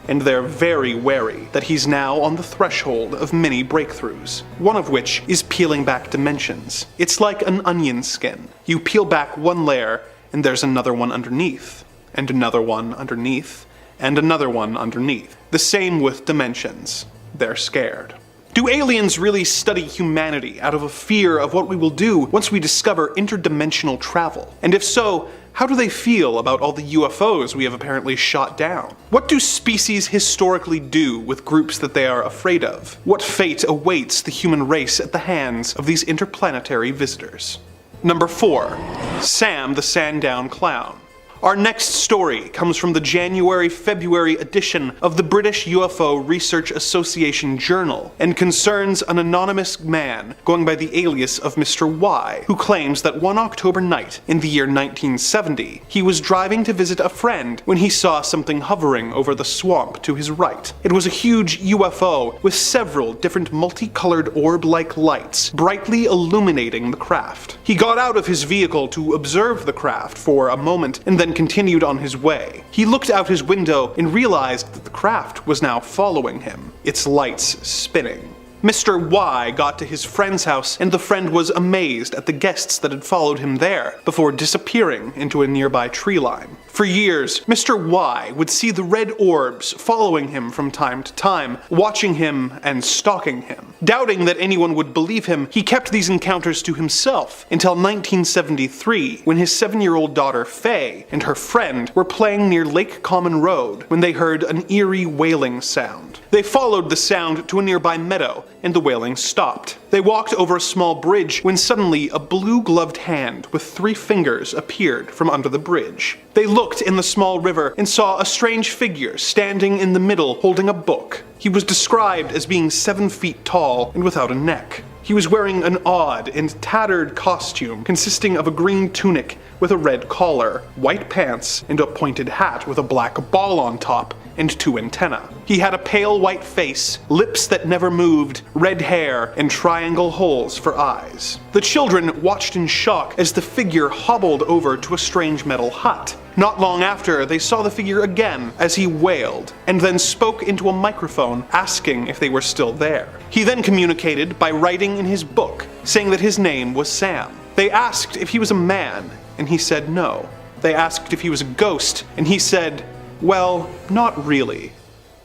D: And they're very wary that he's now on the threshold of many breakthroughs, one of which is peeling back dimensions. It's like an onion skin. You peel back one layer, and there's another one underneath, and another one underneath, and another one underneath. The same with dimensions. They're scared. Do aliens really study humanity out of a fear of what we will do once we discover interdimensional travel? And if so, how do they feel about all the UFOs we have apparently shot down? What do species historically do with groups that they are afraid of? What fate awaits the human race at the hands of these interplanetary visitors? Number 4. Sam the Sandown Clown. Our next story comes from the January-February edition of the British UFO Research Association Journal and concerns an anonymous man going by the alias of Mr. Y, who claims that one October night in the year 1970, he was driving to visit a friend when he saw something hovering over the swamp to his right. It was a huge UFO with several different multicolored orb-like lights brightly illuminating the craft. He got out of his vehicle to observe the craft for a moment and then continued on his way. He looked out his window and realized that the craft was now following him, its lights spinning. Mr. Y got to his friend's house, and the friend was amazed at the guests that had followed him there, before disappearing into a nearby tree line. For years, Mr. Y would see the red orbs following him from time to time, watching him and stalking him. Doubting that anyone would believe him, he kept these encounters to himself until 1973, when his 7-year-old daughter Faye and her friend were playing near Lake Common Road when they heard an eerie wailing sound. They followed the sound to a nearby meadow and the wailing stopped. They walked over a small bridge when suddenly a blue-gloved hand with 3 fingers appeared from under the bridge. They looked in the small river and saw a strange figure standing in the middle holding a book. He was described as being 7 feet tall and without a neck. He was wearing an odd and tattered costume consisting of a green tunic with a red collar, white pants, and a pointed hat with a black ball on top and 2 antennae. He had a pale white face, lips that never moved, red hair, and triangle holes for eyes. The children watched in shock as the figure hobbled over to a strange metal hut. Not long after, they saw the figure again as he wailed, and then spoke into a microphone asking if they were still there. He then communicated by writing in his book, saying that his name was Sam. They asked if he was a man, and he said no. They asked if he was a ghost, and he said, well, not really,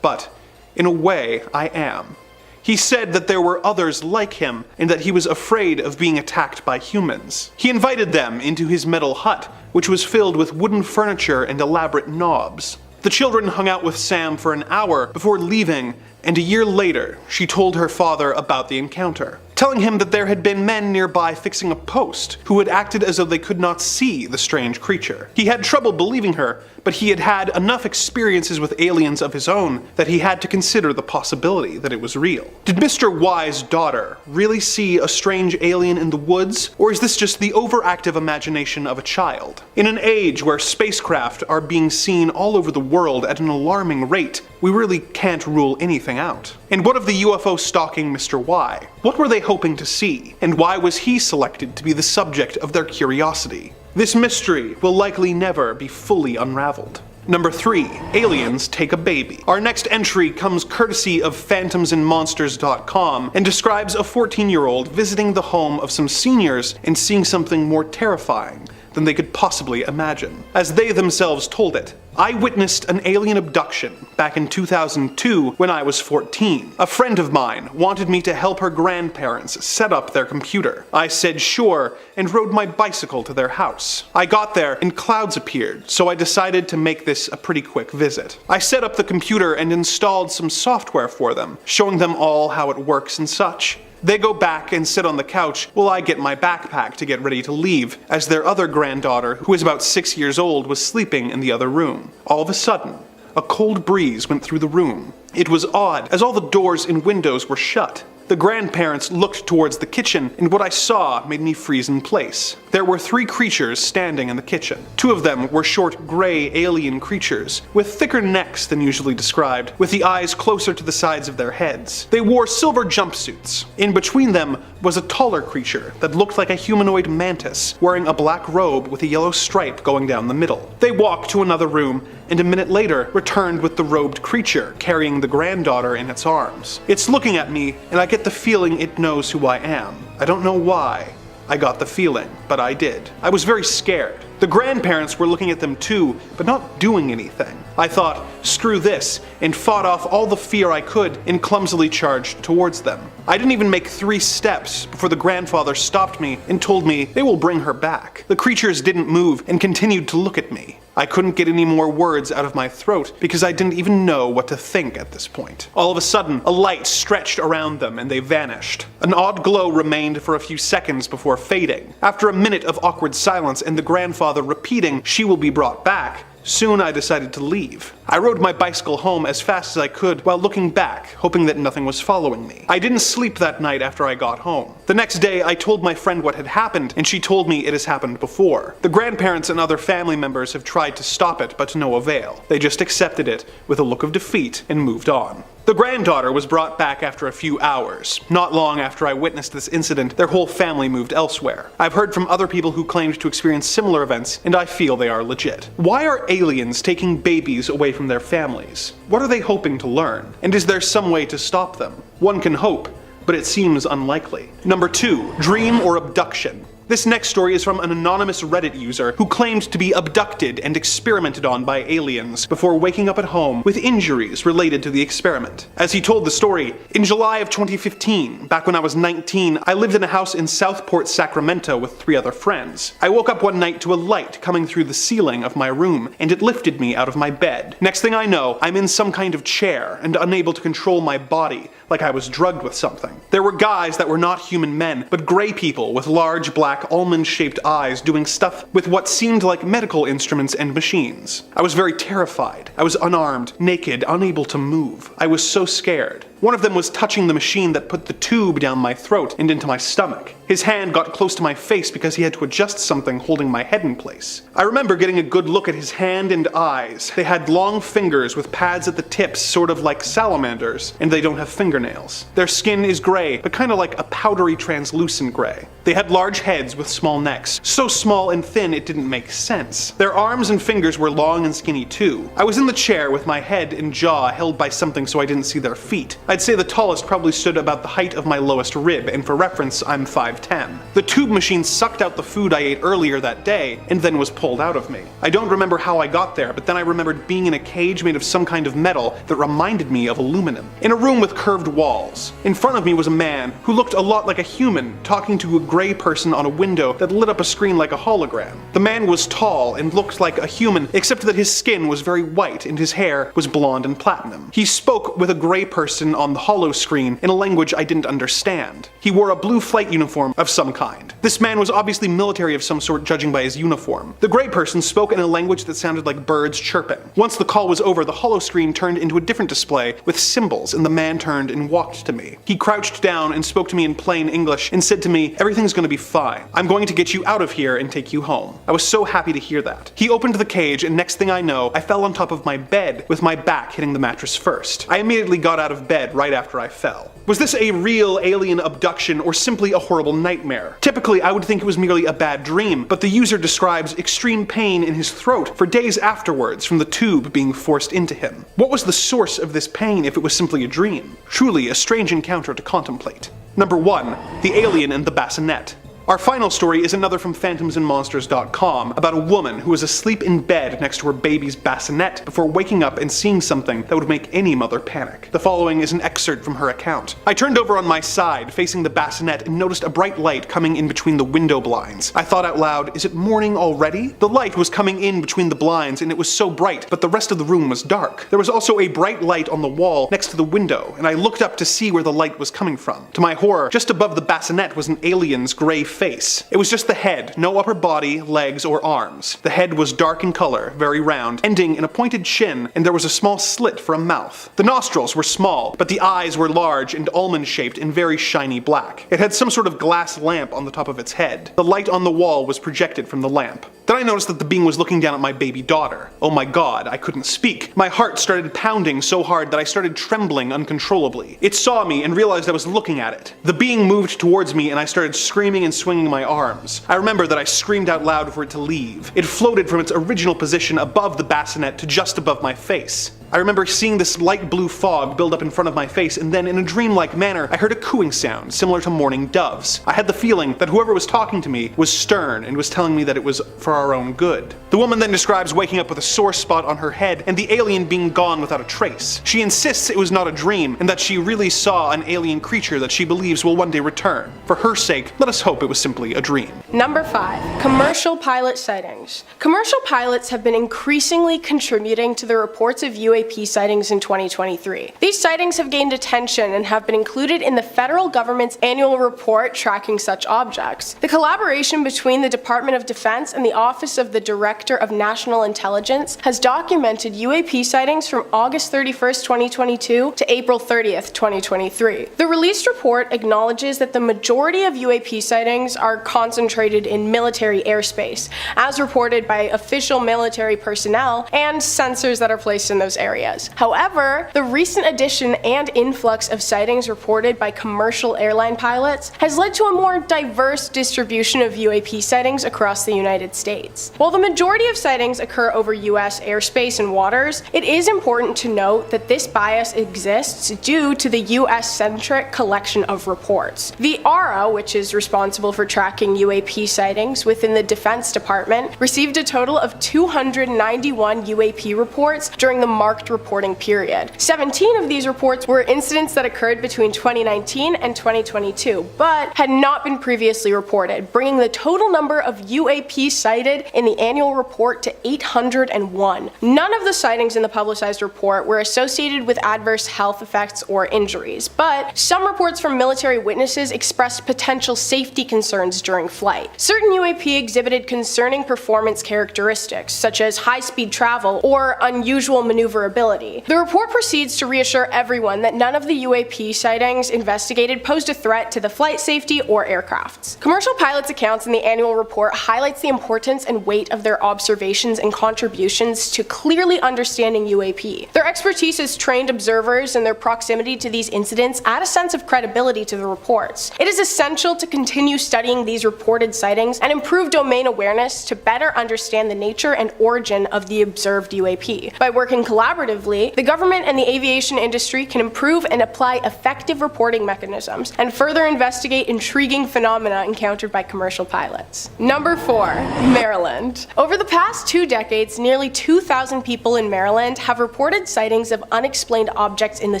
D: but in a way I am. He said that there were others like him and that he was afraid of being attacked by humans. He invited them into his metal hut, which was filled with wooden furniture and elaborate knobs. The children hung out with Sam for an hour before leaving, and a year later, she told her father about the encounter, telling him that there had been men nearby fixing a post who had acted as though they could not see the strange creature. He had trouble believing her, but he had had enough experiences with aliens of his own that he had to consider the possibility that it was real. Did Mr. Y's daughter really see a strange alien in the woods, or is this just the overactive imagination of a child? In an age where spacecraft are being seen all over the world at an alarming rate, we really can't rule anything out. And what of the UFO stalking Mr. Y? What were they hoping to see, and why was he selected to be the subject of their curiosity? This mystery will likely never be fully unraveled. Number 3. Aliens take a baby. Our next entry comes courtesy of phantomsandmonsters.com and describes a 14-year-old visiting the home of some seniors and seeing something more terrifying than they could possibly imagine. As they themselves told it, I witnessed an alien abduction back in 2002 when I was 14. A friend of mine wanted me to help her grandparents set up their computer. I said sure and rode my bicycle to their house. I got there and clouds appeared, so I decided to make this a pretty quick visit. I set up the computer and installed some software for them, showing them all how it works and such. They go back and sit on the couch while I get my backpack to get ready to leave, as their other granddaughter, who is about 6 years old, was sleeping in the other room. All of a sudden, a cold breeze went through the room. It was odd, as all the doors and windows were shut. The grandparents looked towards the kitchen, and what I saw made me freeze in place. There were 3 creatures standing in the kitchen. 2 of them were short, gray alien creatures, with thicker necks than usually described, with the eyes closer to the sides of their heads. They wore silver jumpsuits. In between them was a taller creature that looked like a humanoid mantis, wearing a black robe with a yellow stripe going down the middle. They walked to another room, and a minute later returned with the robed creature, carrying the granddaughter in its arms. It's looking at me, and I get the feeling it knows who I am. I don't know why I got the feeling, but I did. I was very scared. The grandparents were looking at them too, but not doing anything. I thought, screw this, and fought off all the fear I could and clumsily charged towards them. I didn't even make 3 steps before the grandfather stopped me and told me they will bring her back. The creatures didn't move and continued to look at me. I couldn't get any more words out of my throat because I didn't even know what to think at this point. All of a sudden, a light stretched around them and they vanished. An odd glow remained for a few seconds before fading. After a minute of awkward silence and the grandfather repeating, "She will be brought back," soon I decided to leave. I rode my bicycle home as fast as I could while looking back, hoping that nothing was following me. I didn't sleep that night after I got home. The next day, I told my friend what had happened, and she told me it has happened before. The grandparents and other family members have tried to stop it, but to no avail. They just accepted it with a look of defeat and moved on. The granddaughter was brought back after a few hours. Not long after I witnessed this incident, their whole family moved elsewhere. I've heard from other people who claimed to experience similar events, and I feel they are legit. Why are aliens taking babies away from their families? What are they hoping to learn? And is there some way to stop them? One can hope, but it seems unlikely. Number 2, dream or abduction. This next story is from an anonymous Reddit user who claimed to be abducted and experimented on by aliens before waking up at home with injuries related to the experiment. As he told the story, in July of 2015, back when I was 19, I lived in a house in Southport, Sacramento with 3 other friends. I woke up one night to a light coming through the ceiling of my room, and it lifted me out of my bed. Next thing I know, I'm in some kind of chair and unable to control my body, like I was drugged with something. There were guys that were not human men, but gray people with large black almond-shaped eyes doing stuff with what seemed like medical instruments and machines. I was very terrified. I was unarmed, naked, unable to move. I was so scared. One of them was touching the machine that put the tube down my throat and into my stomach. His hand got close to my face because he had to adjust something holding my head in place. I remember getting a good look at his hand and eyes. They had long fingers with pads at the tips, sort of like salamanders, and they don't have fingernails. Their skin is gray, but kind of like a powdery translucent gray. They had large heads with small necks, so small and thin it didn't make sense. Their arms and fingers were long and skinny too. I was in the chair with my head and jaw held by something so I didn't see their feet. I'd say the tallest probably stood about the height of my lowest rib, and for reference, I'm 5'10". The tube machine sucked out the food I ate earlier that day, and then was pulled out of me. I don't remember how I got there, but then I remembered being in a cage made of some kind of metal that reminded me of aluminum. In a room with curved walls. In front of me was a man who looked a lot like a human, talking to a gray person on a window that lit up a screen like a hologram. The man was tall and looked like a human, except that his skin was very white and his hair was blonde and platinum. He spoke with a gray person on the holo screen in a language I didn't understand. He wore a blue flight uniform of some kind. This man was obviously military of some sort judging by his uniform. The gray person spoke in a language that sounded like birds chirping. Once the call was over, the holo screen turned into a different display with symbols, and the man turned and walked to me. He crouched down and spoke to me in plain English and said to me, "Everything's gonna be fine. I'm going to get you out of here and take you home." I was so happy to hear that. He opened the cage, and next thing I know, I fell on top of my bed with my back hitting the mattress first. I immediately got out of bed right after I fell. Was this a real alien abduction or simply a horrible nightmare? Typically, I would think it was merely a bad dream, but the user describes extreme pain in his throat for days afterwards from the tube being forced into him. What was the source of this pain if it was simply a dream? Truly a strange encounter to contemplate. Number 1. The Alien and the Bassinet. Our final story is another from phantomsandmonsters.com about a woman who was asleep in bed next to her baby's bassinet before waking up and seeing something that would make any mother panic. The following is an excerpt from her account. "I turned over on my side, facing the bassinet, and noticed a bright light coming in between the window blinds. I thought out loud, is it morning already? The light was coming in between the blinds and it was so bright, but the rest of the room was dark. There was also a bright light on the wall next to the window, and I looked up to see where the light was coming from. To my horror, just above the bassinet was an alien's gray face. It was just the head, no upper body, legs, or arms. The head was dark in color, very round, ending in a pointed chin, and there was a small slit for a mouth. The nostrils were small, but the eyes were large and almond-shaped and very shiny black. It had some sort of glass lamp on the top of its head. The light on the wall was projected from the lamp. Then I noticed that the being was looking down at my baby daughter. Oh my god, I couldn't speak. My heart started pounding so hard that I started trembling uncontrollably. It saw me and realized I was looking at it. The being moved towards me and I started screaming and swinging my arms. I remember that I screamed out loud for it to leave. It floated from its original position above the bassinet to just above my face. I remember seeing this light blue fog build up in front of my face, and then in a dreamlike manner, I heard a cooing sound similar to mourning doves. I had the feeling that whoever was talking to me was stern and was telling me that it was for our own good. The woman then describes waking up with a sore spot on her head and the alien being gone without a trace. She insists it was not a dream and that she really saw an alien creature that she believes will one day return. For her sake, let us hope it was simply a dream.
E: Number 5. Commercial pilot sightings. Commercial pilots have been increasingly contributing to the reports of UAP sightings in 2023. These sightings have gained attention and have been included in the federal government's annual report tracking such objects. The collaboration between the Department of Defense and the Office of the Director of National Intelligence has documented UAP sightings from August 31st, 2022 to April 30th, 2023. The released report acknowledges that the majority of UAP sightings are concentrated in military airspace, as reported by official military personnel and sensors that are placed in those areas. However, the recent addition and influx of sightings reported by commercial airline pilots has led to a more diverse distribution of UAP sightings across the United States. While the majority of sightings occur over US airspace and waters, it is important to note that this bias exists due to the US-centric collection of reports. The ARA, which is responsible for tracking UAP sightings within the Defense Department, received a total of 291 UAP reports during the March marked reporting period. 17 of these reports were incidents that occurred between 2019 and 2022, but had not been previously reported, bringing the total number of UAP cited in the annual report to 801. None of the sightings in the publicized report were associated with adverse health effects or injuries, but some reports from military witnesses expressed potential safety concerns during flight. Certain UAP exhibited concerning performance characteristics, such as high-speed travel or unusual maneuverability. The report proceeds to reassure everyone that none of the UAP sightings investigated posed a threat to the flight safety or aircrafts. Commercial pilots' accounts in the annual report highlights the importance and weight of their observations and contributions to clearly understanding UAP. Their expertise as trained observers and their proximity to these incidents add a sense of credibility to the reports. It is essential to continue studying these reported sightings and improve domain awareness to better understand the nature and origin of the observed UAP. By working collaboratively, the government and the aviation industry can improve and apply effective reporting mechanisms and further investigate intriguing phenomena encountered by commercial pilots. Number 4. Maryland. Over the past 2 decades, nearly 2,000 people in Maryland have reported sightings of unexplained objects in the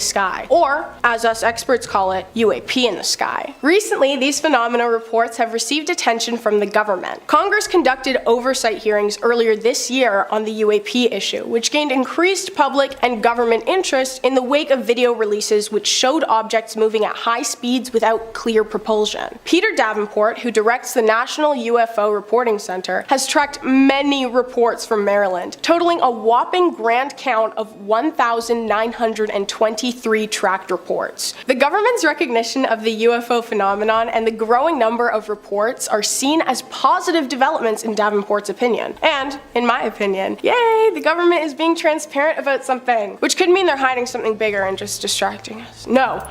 E: sky, or, as us experts call it, UAP in the sky. Recently, these phenomena reports have received attention from the government. Congress conducted oversight hearings earlier this year on the UAP issue, which gained increased public and government interest in the wake of video releases which showed objects moving at high speeds without clear propulsion. Peter Davenport, who directs the National UFO Reporting Center, has tracked many reports from Maryland, totaling a whopping grand count of 1,923 tracked reports. The government's recognition of the UFO phenomenon and the growing number of reports are seen as positive developments in Davenport's opinion. And, in my opinion, yay, the government is being transparent about something, which could mean they're hiding something bigger and just distracting us. No,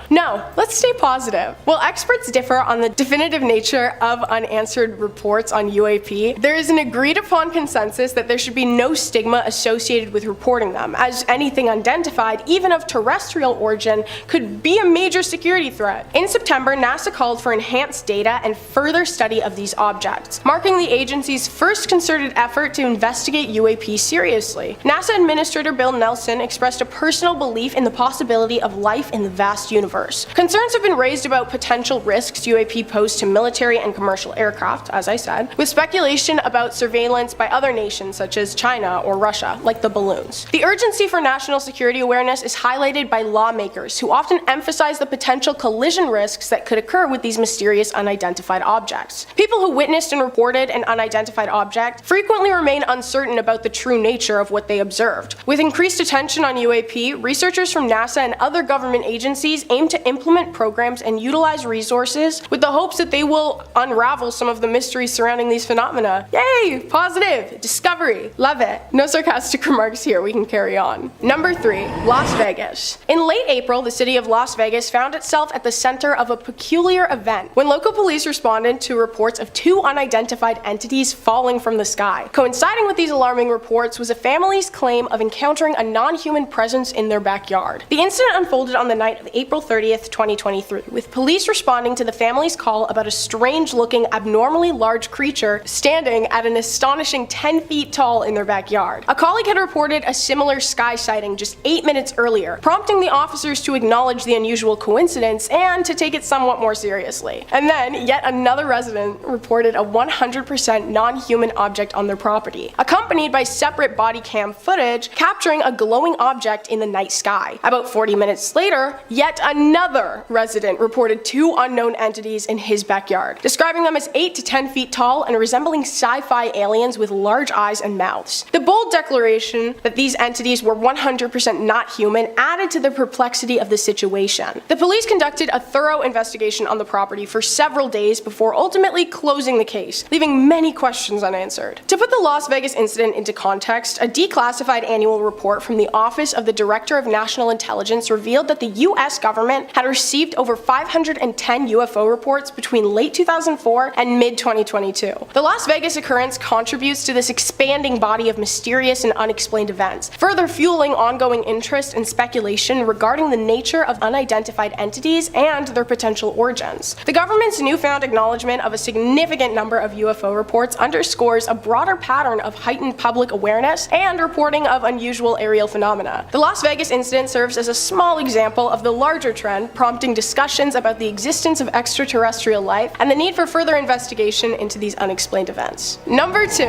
E: let's stay positive. While experts differ on the definitive nature of unanswered reports on UAP, there is an agreed upon consensus that there should be no stigma associated with reporting them, as anything unidentified, even of terrestrial origin, could be a major security threat. In September, NASA called for enhanced data and further study of these objects, marking the agency's first concerted effort to investigate UAP seriously. NASA Administrator Bill Nelson expressed a personal belief in the possibility of life in the vast universe. Concerns have been raised about potential risks UAP pose to military and commercial aircraft, as I said, with speculation about surveillance by other nations such as China or Russia, like the balloons. The urgency for national security awareness is highlighted by lawmakers who often emphasize the potential collision risks that could occur with these mysterious unidentified objects. People who witnessed and reported an unidentified object frequently remain uncertain about the true nature of what they observed. With increased attention on UAP, researchers from NASA and other government agencies aim to implement programs and utilize resources with the hopes that they will unravel some of the mysteries surrounding these phenomena. Yay! Positive! Discovery! Love it! No sarcastic remarks here, we can carry on. Number 3. Las Vegas. In late April, the city of Las Vegas found itself at the center of a peculiar event when local police responded to reports of 2 unidentified entities falling from the sky. Coinciding with these alarming reports was a family's claim of encountering a non-human presence in their backyard. The incident unfolded on the night of April 30th, 2023, with police responding to the family's call about a strange-looking, abnormally large creature standing at an astonishing 10 feet tall in their backyard. A colleague had reported a similar sky sighting just 8 minutes earlier, prompting the officers to acknowledge the unusual coincidence and to take it somewhat more seriously. And then, yet another resident reported a 100% non-human object on their property, accompanied by separate body cam footage capturing a glowing object in the night sky. About 40 minutes later, yet another resident reported 2 unknown entities in his backyard, describing them as 8 to 10 feet tall and resembling sci-fi aliens with large eyes and mouths. The bold declaration that these entities were 100% not human added to the perplexity of the situation. The police conducted a thorough investigation on the property for several days before ultimately closing the case, leaving many questions unanswered. To put the Las Vegas incident into context, a declassified annual report from the Office of the Director of National Intelligence revealed that the US government had received over 510 UFO reports between late 2004 and mid-2022. The Las Vegas occurrence contributes to this expanding body of mysterious and unexplained events, further fueling ongoing interest and speculation regarding the nature of unidentified entities and their potential origins. The government's newfound acknowledgement of a significant number of UFO reports underscores a broader pattern of heightened public awareness and reporting of unusual aerial aerial phenomena. The Las Vegas incident serves as a small example of the larger trend, prompting discussions about the existence of extraterrestrial life and the need for further investigation into these unexplained events. Number 2.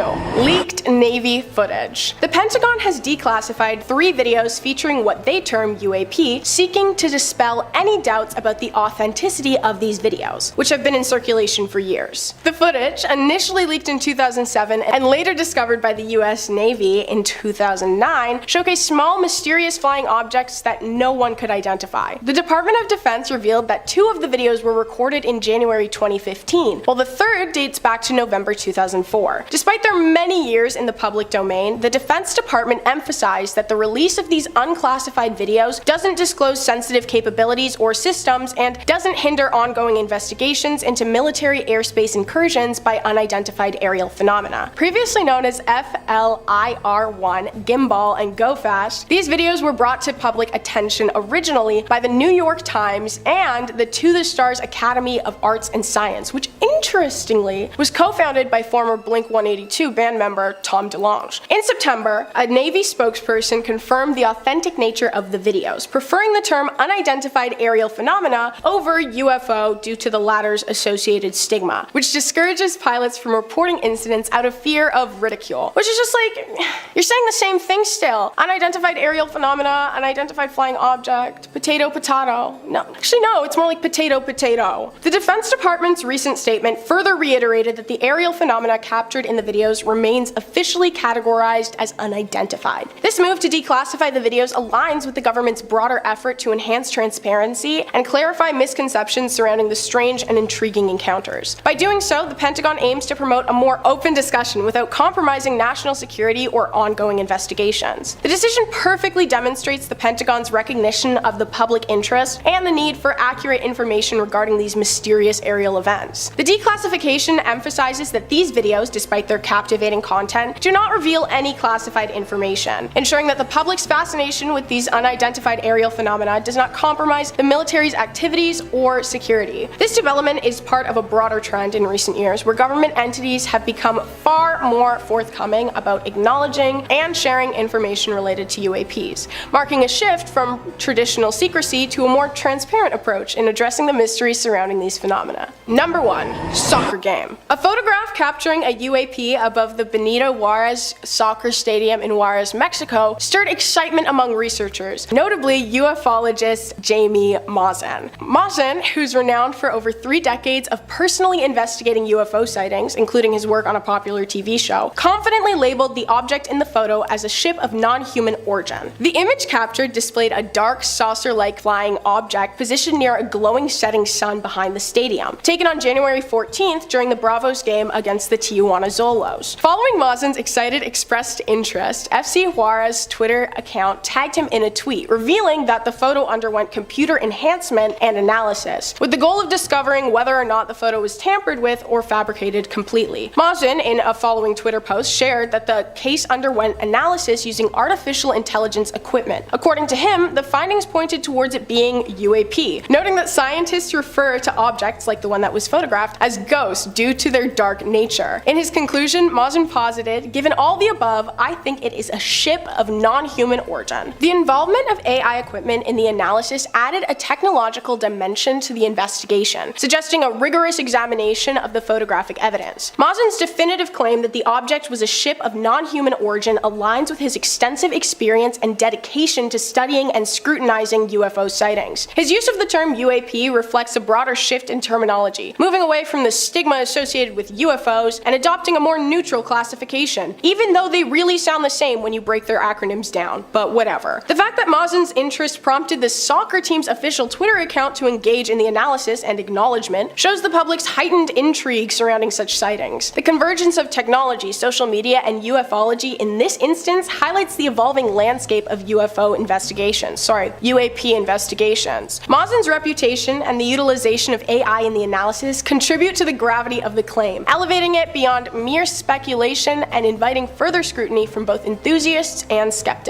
E: Leaked Navy footage. The Pentagon has declassified 3 videos featuring what they term UAP, seeking to dispel any doubts about the authenticity of these videos, which have been in circulation for years. The footage, initially leaked in 2007 and later discovered by the US Navy in 2009, showcased small mysterious flying objects that no one could identify. The Department of Defense revealed that 2 of the videos were recorded in January 2015, while the third dates back to November 2004. Despite their many years in the public domain, the Defense Department emphasized that the release of these unclassified videos doesn't disclose sensitive capabilities or systems and doesn't hinder ongoing investigations into military airspace incursions by unidentified aerial phenomena. Previously known as FLIR-1, Gimbal, and Go Fast, these videos were brought to public attention originally by the New York Times and the To the Stars Academy of Arts and Science, which interestingly was co-founded by former Blink-182 band member Tom DeLonge. In September, a Navy spokesperson confirmed the authentic nature of the videos, preferring the term unidentified aerial phenomena over UFO due to the latter's associated stigma, which discourages pilots from reporting incidents out of fear of ridicule. Which is just like, you're saying the same thing still. Unidentified aerial phenomena, unidentified flying object, potato potato. No, actually no, it's more like potato potato. The Defense Department's recent statement further reiterated that the aerial phenomena captured in the videos remains officially categorized as unidentified. This move to declassify the videos aligns with the government's broader effort to enhance transparency and clarify misconceptions surrounding the strange and intriguing encounters. By doing so, the Pentagon aims to promote a more open discussion without compromising national security or ongoing investigations. The decision perfectly demonstrates the Pentagon's recognition of the public interest and the need for accurate information regarding these mysterious aerial events. The declassification emphasizes that these videos, despite their captivating content, do not reveal any classified information, ensuring that the public's fascination with these unidentified aerial phenomena does not compromise the military's activities or security. This development is part of a broader trend in recent years where government entities have become far more forthcoming about acknowledging and sharing information related to UAPs, marking a shift from traditional secrecy to a more transparent approach in addressing the mysteries surrounding these phenomena. Number 1. Soccer game. A photograph capturing a UAP above the Benito Juarez soccer stadium in Juarez, Mexico, stirred excitement among researchers, notably ufologist Jamie Maussan. Maussan, who's renowned for over 3 decades of personally investigating UFO sightings, including his work on a popular TV show, confidently labeled the object in the photo as a ship of non-human origin. The image captured displayed a dark, saucer-like flying object positioned near a glowing setting sun behind the stadium, taken on January 14th during the Bravos game against the Tijuana Zolos. Following Maussan's excited expressed interest, FC Juarez's Twitter account tagged him in a tweet, revealing that the photo underwent computer enhancement and analysis, with the goal of discovering whether or not the photo was tampered with or fabricated completely. Maussan, in a following Twitter post, shared that the case underwent analysis using artificial intelligence equipment. According to him, the findings pointed towards it being UAP, noting that scientists refer to objects like the one that was photographed as ghosts due to their dark nature. In his conclusion, Maussan posited, "Given all the above, I think it is a ship of non-human origin." The involvement of AI equipment in the analysis added a technological dimension to the investigation, suggesting a rigorous examination of the photographic evidence. Maussan's definitive claim that the object was a ship of non-human origin aligns with his extensive experience and dedication to studying and scrutinizing UFO sightings. His use of the term UAP reflects a broader shift in terminology, moving away from the stigma associated with UFOs and adopting a more neutral classification, even though they really sound the same when you break their acronyms down, but whatever. The fact that Maussan's interest prompted the soccer team's official Twitter account to engage in the analysis and acknowledgement shows the public's heightened intrigue surrounding such sightings. The convergence of technology, social media, and ufology in this instance highlights the evolving landscape of UFO investigations. UAP investigations. Maussan's reputation and the utilization of AI in the analysis contribute to the gravity of the claim, elevating it beyond mere speculation and inviting further scrutiny from both enthusiasts and skeptics.